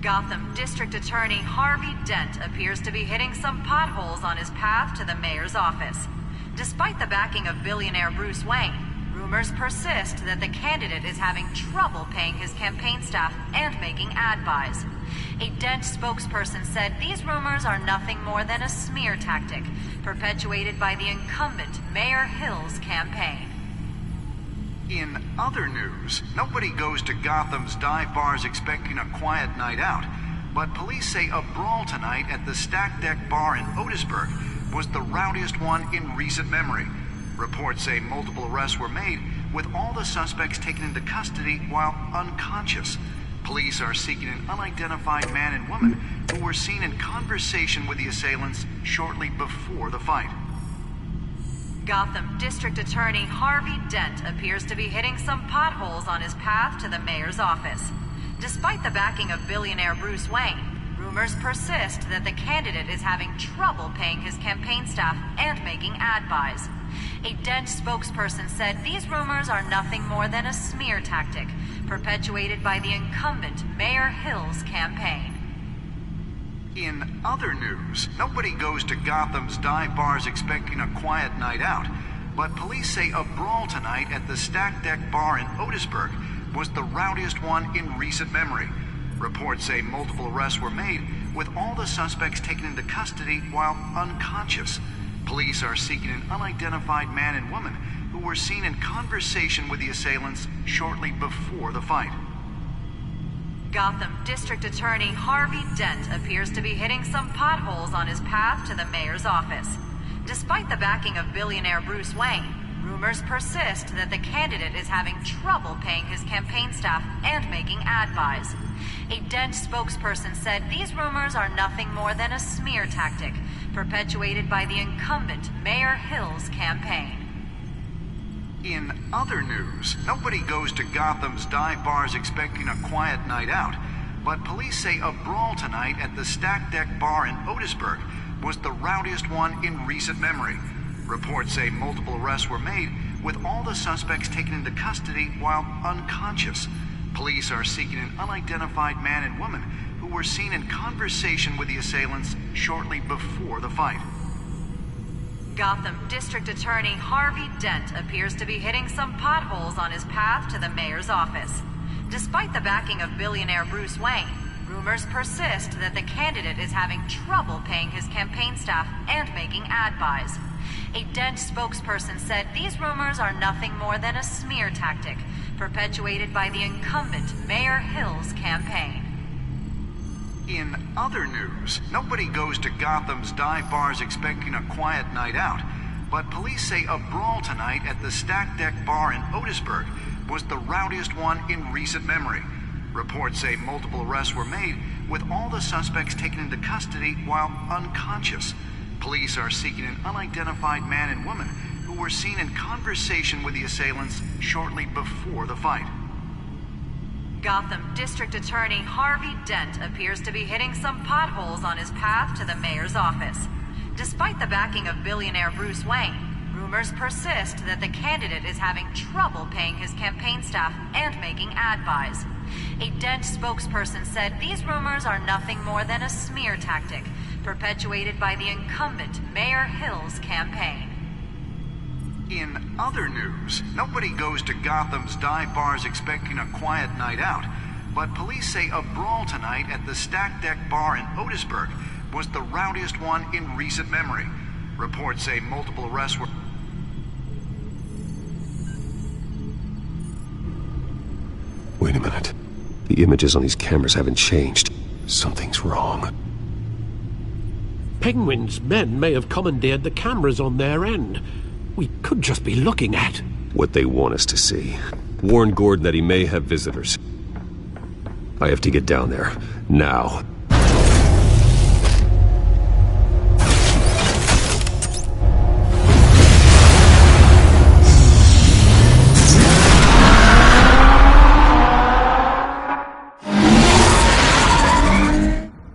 Gotham District Attorney Harvey Dent appears to be hitting some potholes on his path to the mayor's office. Despite the backing of billionaire Bruce Wayne, rumors persist that the candidate is having trouble paying his campaign staff and making ad buys. A Dent spokesperson said these rumors are nothing more than a smear tactic perpetuated by the incumbent Mayor Hill's campaign. In other news, nobody goes to Gotham's dive bars expecting a quiet night out, but police say a brawl tonight at the Stack Deck Bar in Otisburg was the rowdiest one in recent memory. Reports say multiple arrests were made, with all the suspects taken into custody while unconscious. Police are seeking an unidentified man and woman who were seen in conversation with the assailants shortly before the fight. Gotham District Attorney Harvey Dent appears to be hitting some potholes on his path to the mayor's office. Despite the backing of billionaire Bruce Wayne, rumors persist that the candidate is having trouble paying his campaign staff and making ad buys. A Dent spokesperson said these rumors are nothing more than a smear tactic, perpetuated by the incumbent Mayor Hill's campaign. In other news, nobody goes to Gotham's dive bars expecting a quiet night out, but police say a brawl tonight at the Stack Deck Bar in Otisburg was the rowdiest one in recent memory. Reports say multiple arrests were made, with all the suspects taken into custody while unconscious. Police are seeking an unidentified man and woman who were seen in conversation with the assailants shortly before the fight. Gotham District Attorney Harvey Dent appears to be hitting some potholes on his path to the mayor's office. Despite the backing of billionaire Bruce Wayne, rumors persist that the candidate is having trouble paying his campaign staff and making ad buys. A Dent spokesperson said these rumors are nothing more than a smear tactic, perpetuated by the incumbent Mayor Hill's campaign. In other news, nobody goes to Gotham's dive bars expecting a quiet night out, but police say a brawl tonight at the Stack Deck Bar in Otisburg was the rowdiest one in recent memory. Reports say multiple arrests were made, with all the suspects taken into custody while unconscious. Police are seeking an unidentified man and woman who were seen in conversation with the assailants shortly before the fight. Gotham District Attorney Harvey Dent appears to be hitting some potholes on his path to the mayor's office. Despite the backing of billionaire Bruce Wayne, rumors persist that the candidate is having trouble paying his campaign staff and making ad buys. A Dent spokesperson said these rumors are nothing more than a smear tactic, perpetuated by the incumbent Mayor Hill's campaign. In other news, nobody goes to Gotham's dive bars expecting a quiet night out, but police say a brawl tonight at the Stack Deck Bar in Otisburg was the rowdiest one in recent memory. Reports say multiple arrests were made, with all the suspects taken into custody while unconscious. Police are seeking an unidentified man and woman who were seen in conversation with the assailants shortly before the fight. Gotham District Attorney Harvey Dent appears to be hitting some potholes on his path to the mayor's office. Despite the backing of billionaire Bruce Wayne, rumors persist that the candidate is having trouble paying his campaign staff and making ad buys. A Dent spokesperson said these rumors are nothing more than a smear tactic, perpetuated by the incumbent Mayor Hill's campaign. In other news, nobody goes to Gotham's dive bars expecting a quiet night out, but police say a brawl tonight at the Stack Deck Bar in Otisburg was the rowdiest one in recent memory. Reports say multiple arrests were... Wait a minute. The images on these cameras haven't changed. Something's wrong. Penguin's men may have commandeered the cameras on their end. We could just be looking at what they want us to see. Warn Gordon that he may have visitors. I have to get down there. Now.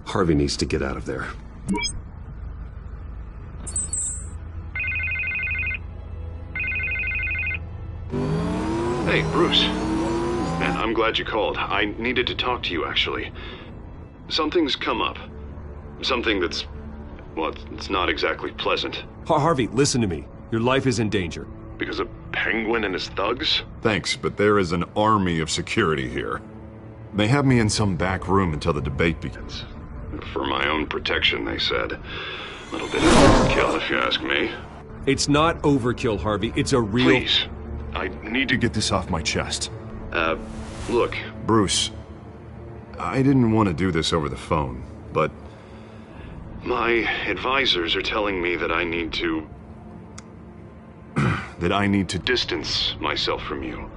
Harvey needs to get out of there. Hey, Bruce. Man, I'm glad you called. I needed to talk to you, actually. Something's come up. Something that's... well, it's not exactly pleasant. Harvey, listen to me. Your life is in danger. Because of Penguin and his thugs? Thanks, but there is an army of security here. They have me in some back room until the debate begins. For my own protection, they said. A little bit of overkill, if you ask me. It's not overkill, Harvey. It's a real... Please. I need to get this off my chest. Look, Bruce, I didn't want to do this over the phone, but my advisors are telling me that I need to... distance myself from you.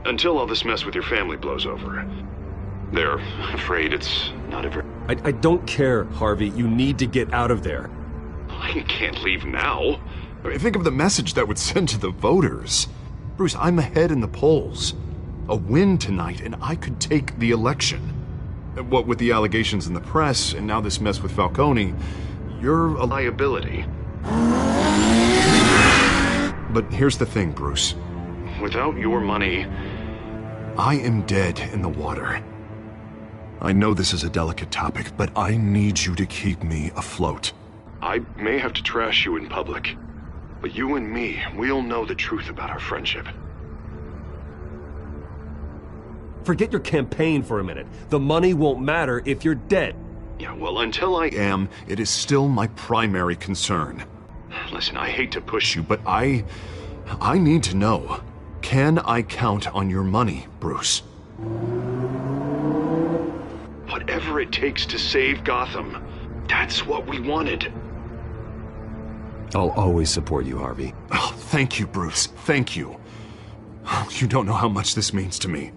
Until all this mess with your family blows over. They're afraid it's not ever... I don't care, Harvey. You need to get out of there. I can't leave now. I mean, think of the message that would send to the voters. Bruce, I'm ahead in the polls. A win tonight, and I could take the election. What with the allegations in the press, and now this mess with Falcone, you're a liability. But here's the thing, Bruce. Without your money, I am dead in the water. I know this is a delicate topic, but I need you to keep me afloat. I may have to trash you in public, but you and me, we'll know the truth about our friendship. Forget your campaign for a minute. The money won't matter if you're dead. Yeah, well, until I am, it is still my primary concern. Listen, I hate to push you, but I need to know. Can I count on your money, Bruce? Whatever it takes to save Gotham, that's what we wanted. I'll always support you, Harvey. Oh, thank you, Bruce. Thank you. You don't know how much this means to me.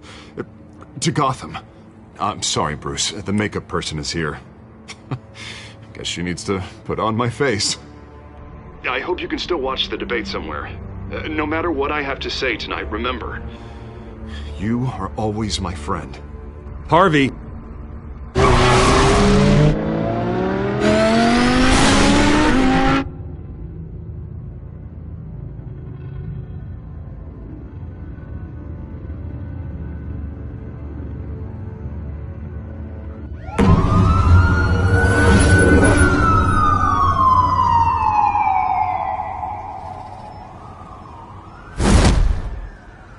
To Gotham. I'm sorry, Bruce. The makeup person is here. Guess she needs to put on my face. I hope you can still watch the debate somewhere. No matter what I have to say tonight, remember, you are always my friend. Harvey!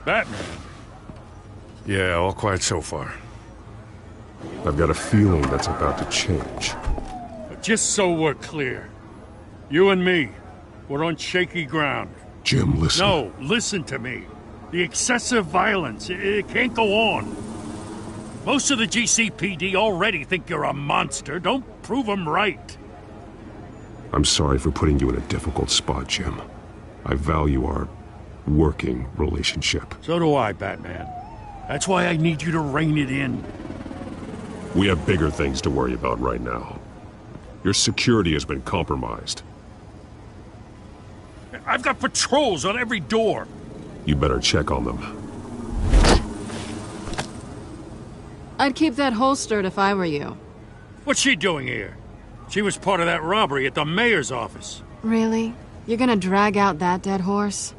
Batman. Yeah, all quiet so far. I've got a feeling that's about to change. But just so we're clear, you and me, we're on shaky ground. Jim, listen. No, listen to me. The excessive violence, it can't go on. Most of the GCPD already think you're a monster. Don't prove them right. I'm sorry for putting you in a difficult spot, Jim. I value our working relationship. So do I, Batman. That's why I need you to rein it in. We have bigger things to worry about right now. Your security has been compromised. I've got patrols on every door. You better check on them. I'd keep that holstered if I were you. What's she doing here? She was part of that robbery at the mayor's office. Really? You're gonna drag out that dead horse?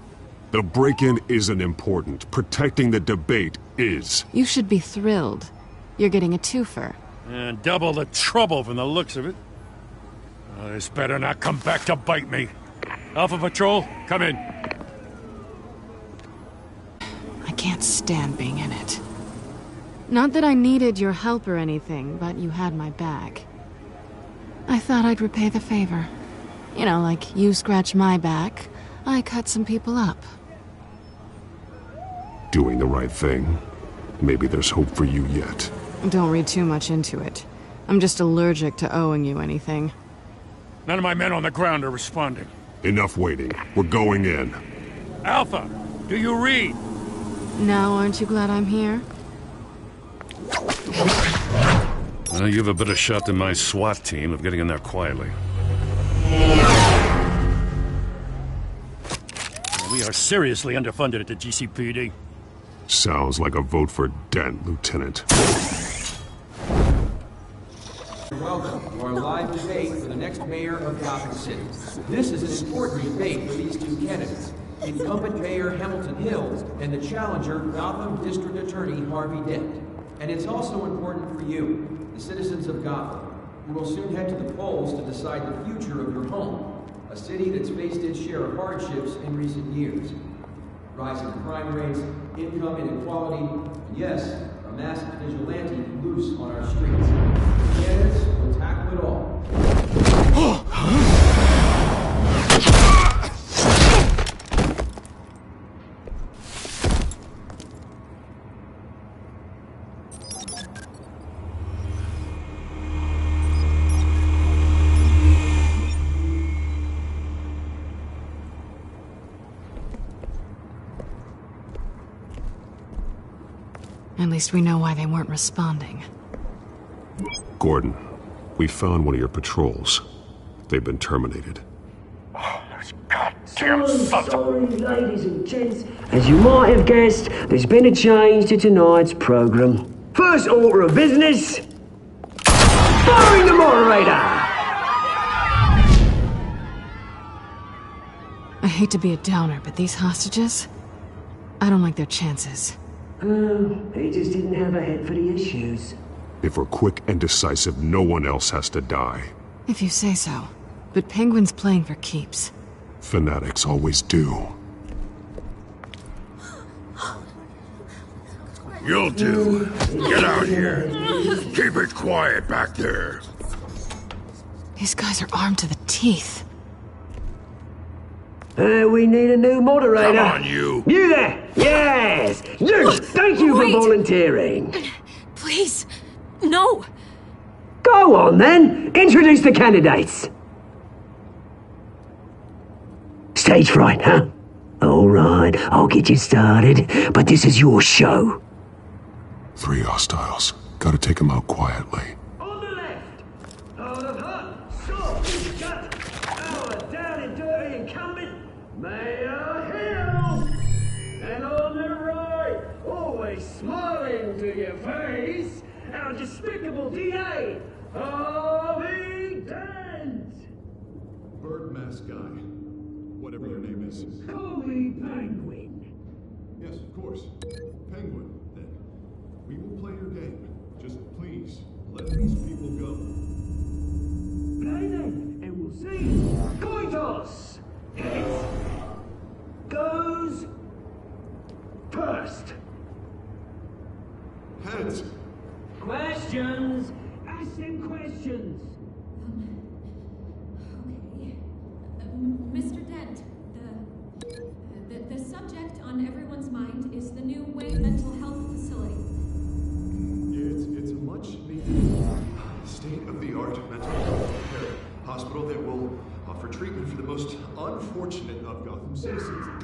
The break-in isn't important. Protecting the debate is. You should be thrilled. You're getting a twofer. And double the trouble from the looks of it. This better not come back to bite me. Alpha Patrol, come in. I can't stand being in it. Not that I needed your help or anything, but you had my back. I thought I'd repay the favor. You know, like you scratch my back, I cut some people up. Doing the right thing. Maybe there's hope for you yet. Don't read too much into it. I'm just allergic to owing you anything. None of my men on the ground are responding. Enough waiting. We're going in. Alpha, do you read? Now, aren't you glad I'm here? Well, you have a better shot than my SWAT team of getting in there quietly. We are seriously underfunded at the GCPD. Sounds like a vote for Dent, Lieutenant. Welcome to our live debate for the next mayor of Gotham City. This is an important debate for these two candidates, incumbent Mayor Hamilton Hill and the challenger Gotham District Attorney Harvey Dent. And it's also important for you, the citizens of Gotham, who will soon head to the polls to decide the future of your home, a city that's faced its share of hardships in recent years. Rising crime rates, income inequality, and yes, a masked vigilante loose on our streets. The candidates will tackle it all. At least we know why they weren't responding. Gordon, we found one of your patrols. They've been terminated. Damn sorry, ladies and gents. As you might have guessed, there's been a change to tonight's program. First order of business, firing the moderator! I hate to be a downer, but these hostages, I don't like their chances. He just didn't have a head for the issues. If we're quick and decisive, no one else has to die. If you say so. But Penguin's playing for keeps. Fanatics always do. You'll do. Get out here. Keep it quiet back there. These guys are armed to the teeth. We need a new moderator. Come on, you. You there! Yes! You! Thank you for volunteering. Please, no. Go on, then. Introduce the candidates. Stage fright, huh? All right, I'll get you started, but this is your show. 3 hostiles. Gotta take them out quietly. On the left, out of hut, stop, shut, our down and dirty incumbent, Mayor Hill. And on the right, always smiling to your face, our despicable DA, Harvey Dent. Bird mask guy. Whatever your name is. Call me Penguin. Yes, of course. Penguin, then. We will play your game. Just please, let these people go. Play then, and we'll see. Coin toss. Heads. Goes first. Heads. Questions. Ask them questions. Mr. Dent, the subject on everyone's mind is the new Wayne Mental Health Facility. It's a much-needed state-of-the-art mental health care hospital that will offer treatment for the most unfortunate of Gotham citizens.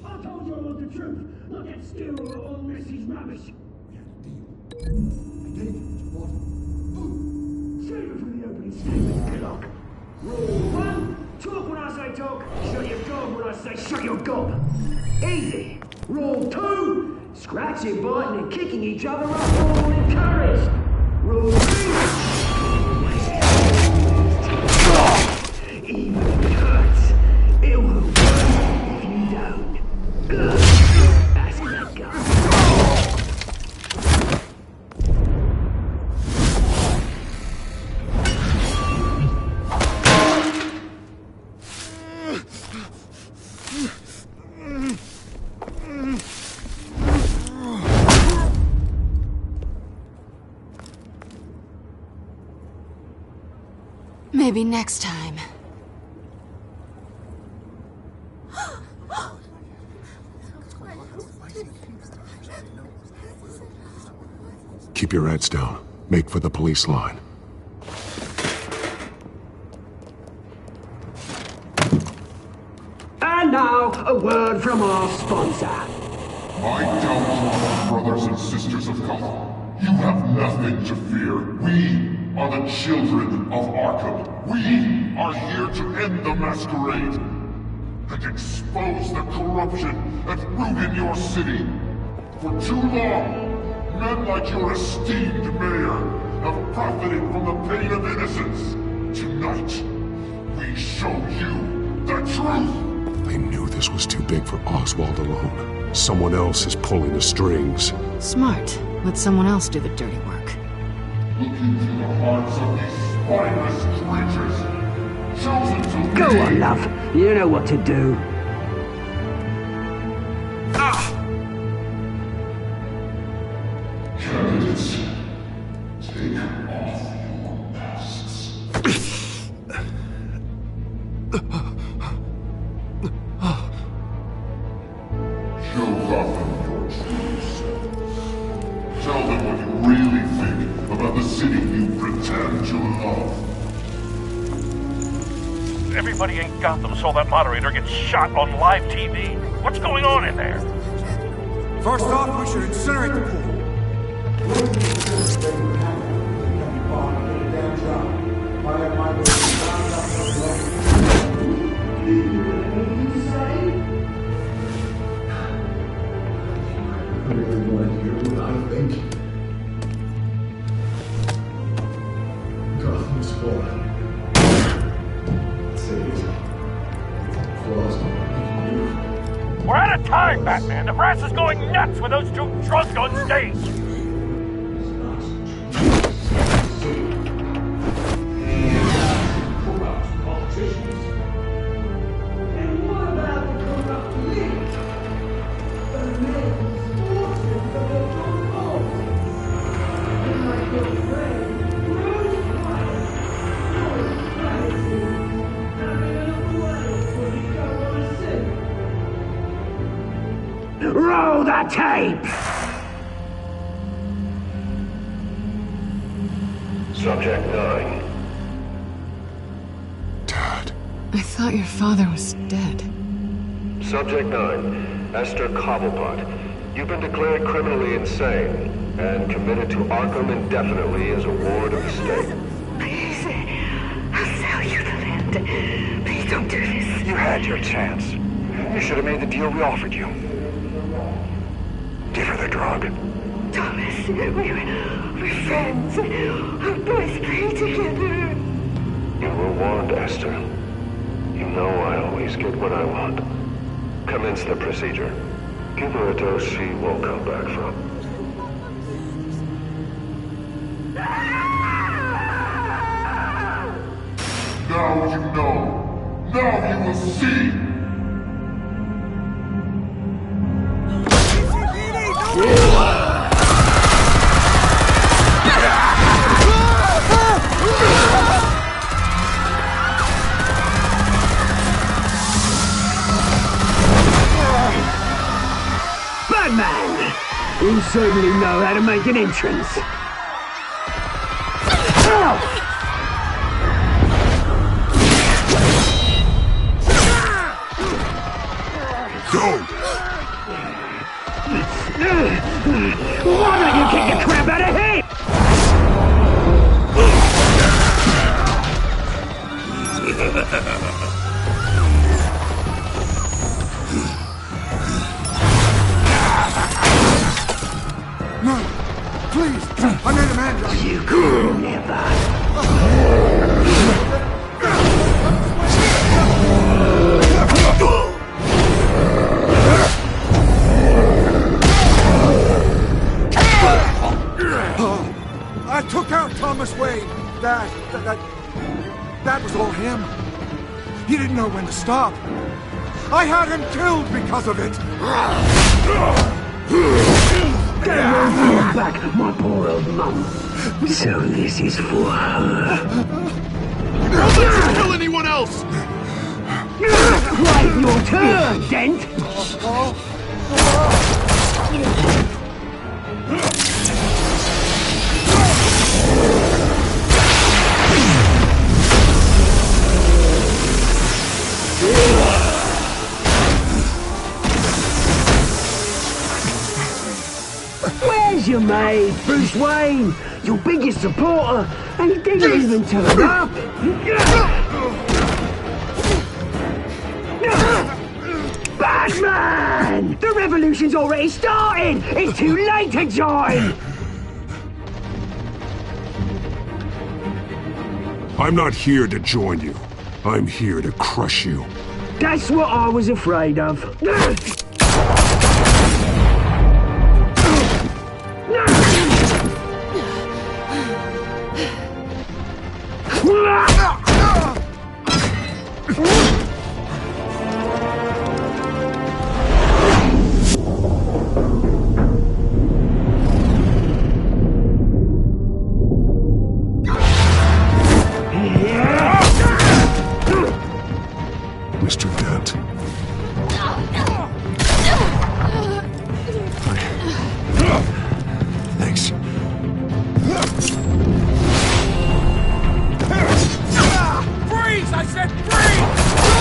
I told you I want the truth, not that stew or all Messi's rubbish. I gave you what you want. Save it for the opening statement, Pillock. Rule 1, talk when I say talk, shut your gob when I say shut your gob. Easy. Rule 2, scratching, biting and kicking each other up all encouraged. Rule 3, even if it hurts, it will work if you don't. Ask that guy. Maybe next time. Keep your heads down. Make for the police line. And now, a word from our sponsor. My downfall, brothers and sisters of Gotham. You have nothing to fear. We are the children of Arkham. We are here to end the masquerade and expose the corruption that ruin your city. For too long, men like your esteemed mayor have profited from the pain of innocence. Tonight, we show you the truth. They knew this was too big for Oswald alone. Someone else is pulling the strings. Smart. Let someone else do the dirty work. Look into the hearts of these spineless creatures, chosen to Go on, love. You know what to do. Candidates, take off your masks. Show Gotham your true self. Tell them what you really think about the city you pretend to love. Everybody in Gotham saw that moderator get shot on live TV. What's going on in there? First off, we should incinerate the pool. Gotham's fallen. We're out of time, Batman! The brass is going nuts with those two drunks on stage! Roll the tape! Subject 9. I thought your father was dead. Subject 9. Esther Cobblepot. You've been declared criminally insane and committed to Arkham indefinitely as a ward of the state. Please, I'll sell you the land. Please don't do this. You had your chance. You should have made the deal we offered you. Give her the drug. Thomas, we're friends. Our boys play together. You were warned, Esther. You know I always get what I want. Commence the procedure. Give her a dose she won't come back from. Now you know. Now you will see. Batman! You certainly know how to make an entrance. Go! Why don't you kick the crap out of him? No! Please! I made a man! You could never! I took out Thomas Wayne. That was all him. He didn't know when to stop. I had him killed because of it. Get away from your back, my poor old mum. So this is for her. Don't let you kill anyone else! Right, your turn, Dent! Where's your mate, Bruce Wayne? Your biggest supporter, and he didn't even turn up! Batman! The revolution's already started! It's too late to join! I'm not here to join you. I'm here to crush you. That's what I was afraid of. Mr. Dent. Thanks. Freeze! I said freeze!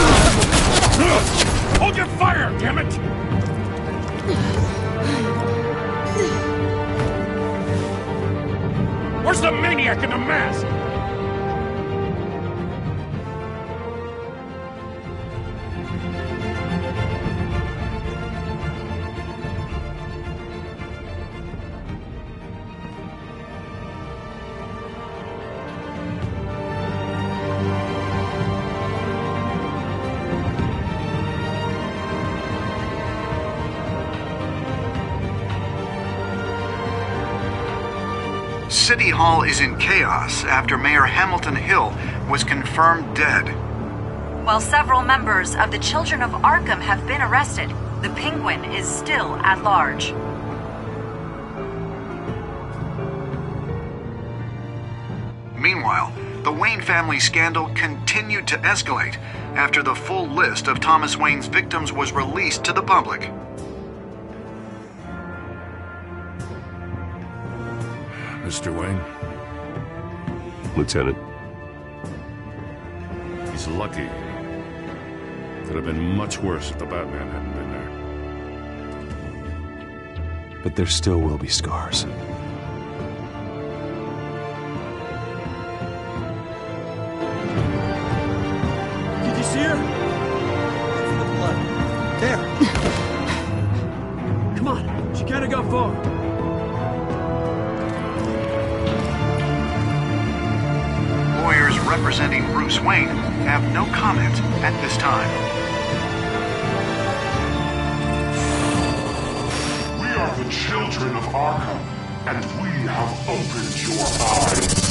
City Hall is in chaos after Mayor Hamilton Hill was confirmed dead. While several members of the Children of Arkham have been arrested, the Penguin is still at large. Meanwhile, the Wayne family scandal continued to escalate after the full list of Thomas Wayne's victims was released to the public. Mr. Wayne? Lieutenant. He's lucky. Could have been much worse if the Batman hadn't been there. But there still will be scars. Did you see her? For the blood. There. Come on. She can't have gone far. Lawyers representing Bruce Wayne have no comment at this time. We are the children of Arkham, and we have opened your eyes.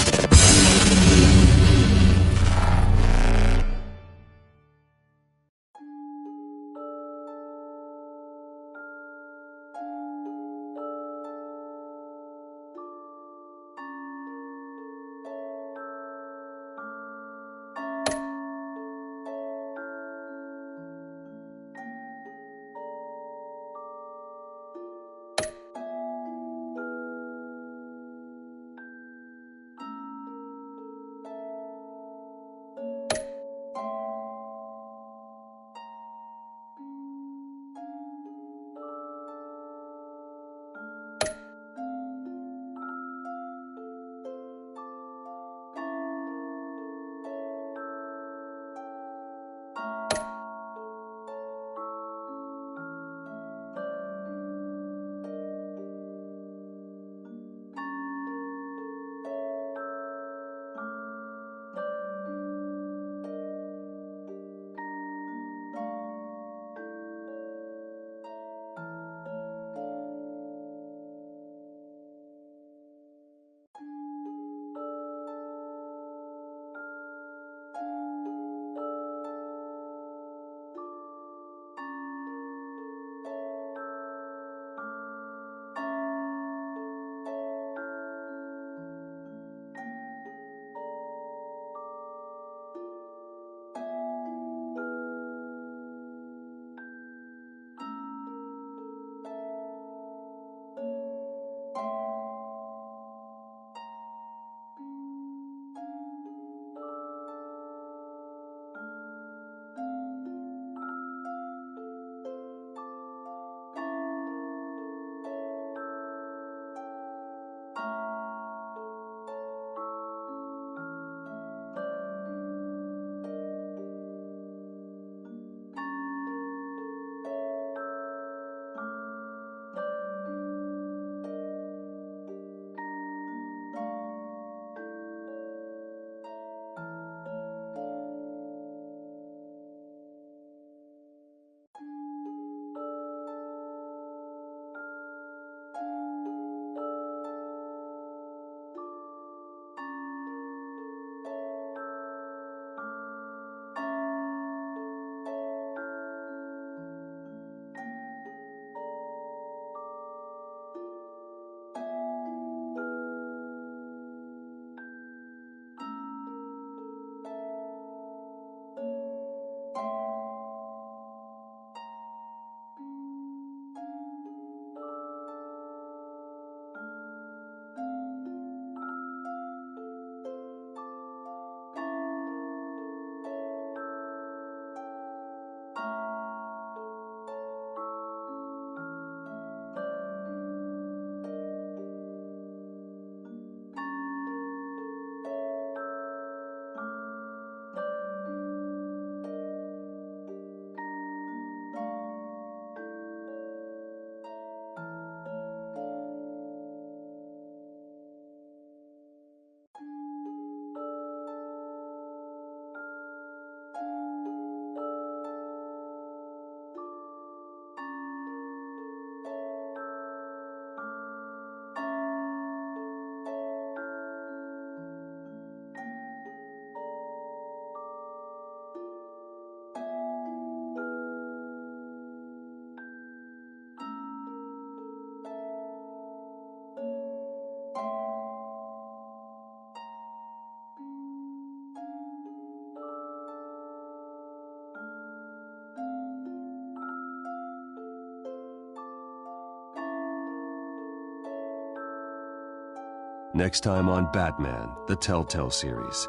Next time on Batman, the Telltale Series.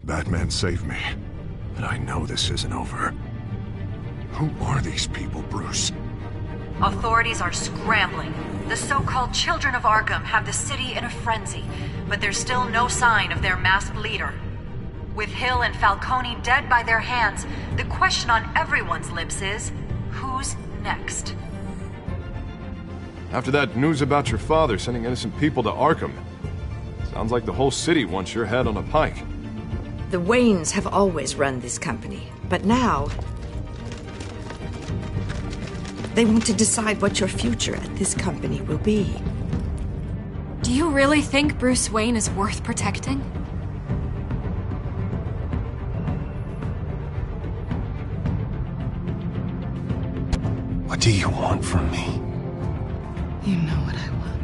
Batman saved me, but I know this isn't over. Who are these people, Bruce? Authorities are scrambling. The so-called Children of Arkham have the city in a frenzy, but there's still no sign of their masked leader. With Hill and Falcone dead by their hands, the question on everyone's lips is, who's next? After that news about your father sending innocent people to Arkham, sounds like the whole city wants your head on a pike. The Waynes have always run this company, but now they want to decide what your future at this company will be. Do you really think Bruce Wayne is worth protecting? What do you want from me? You know what I want.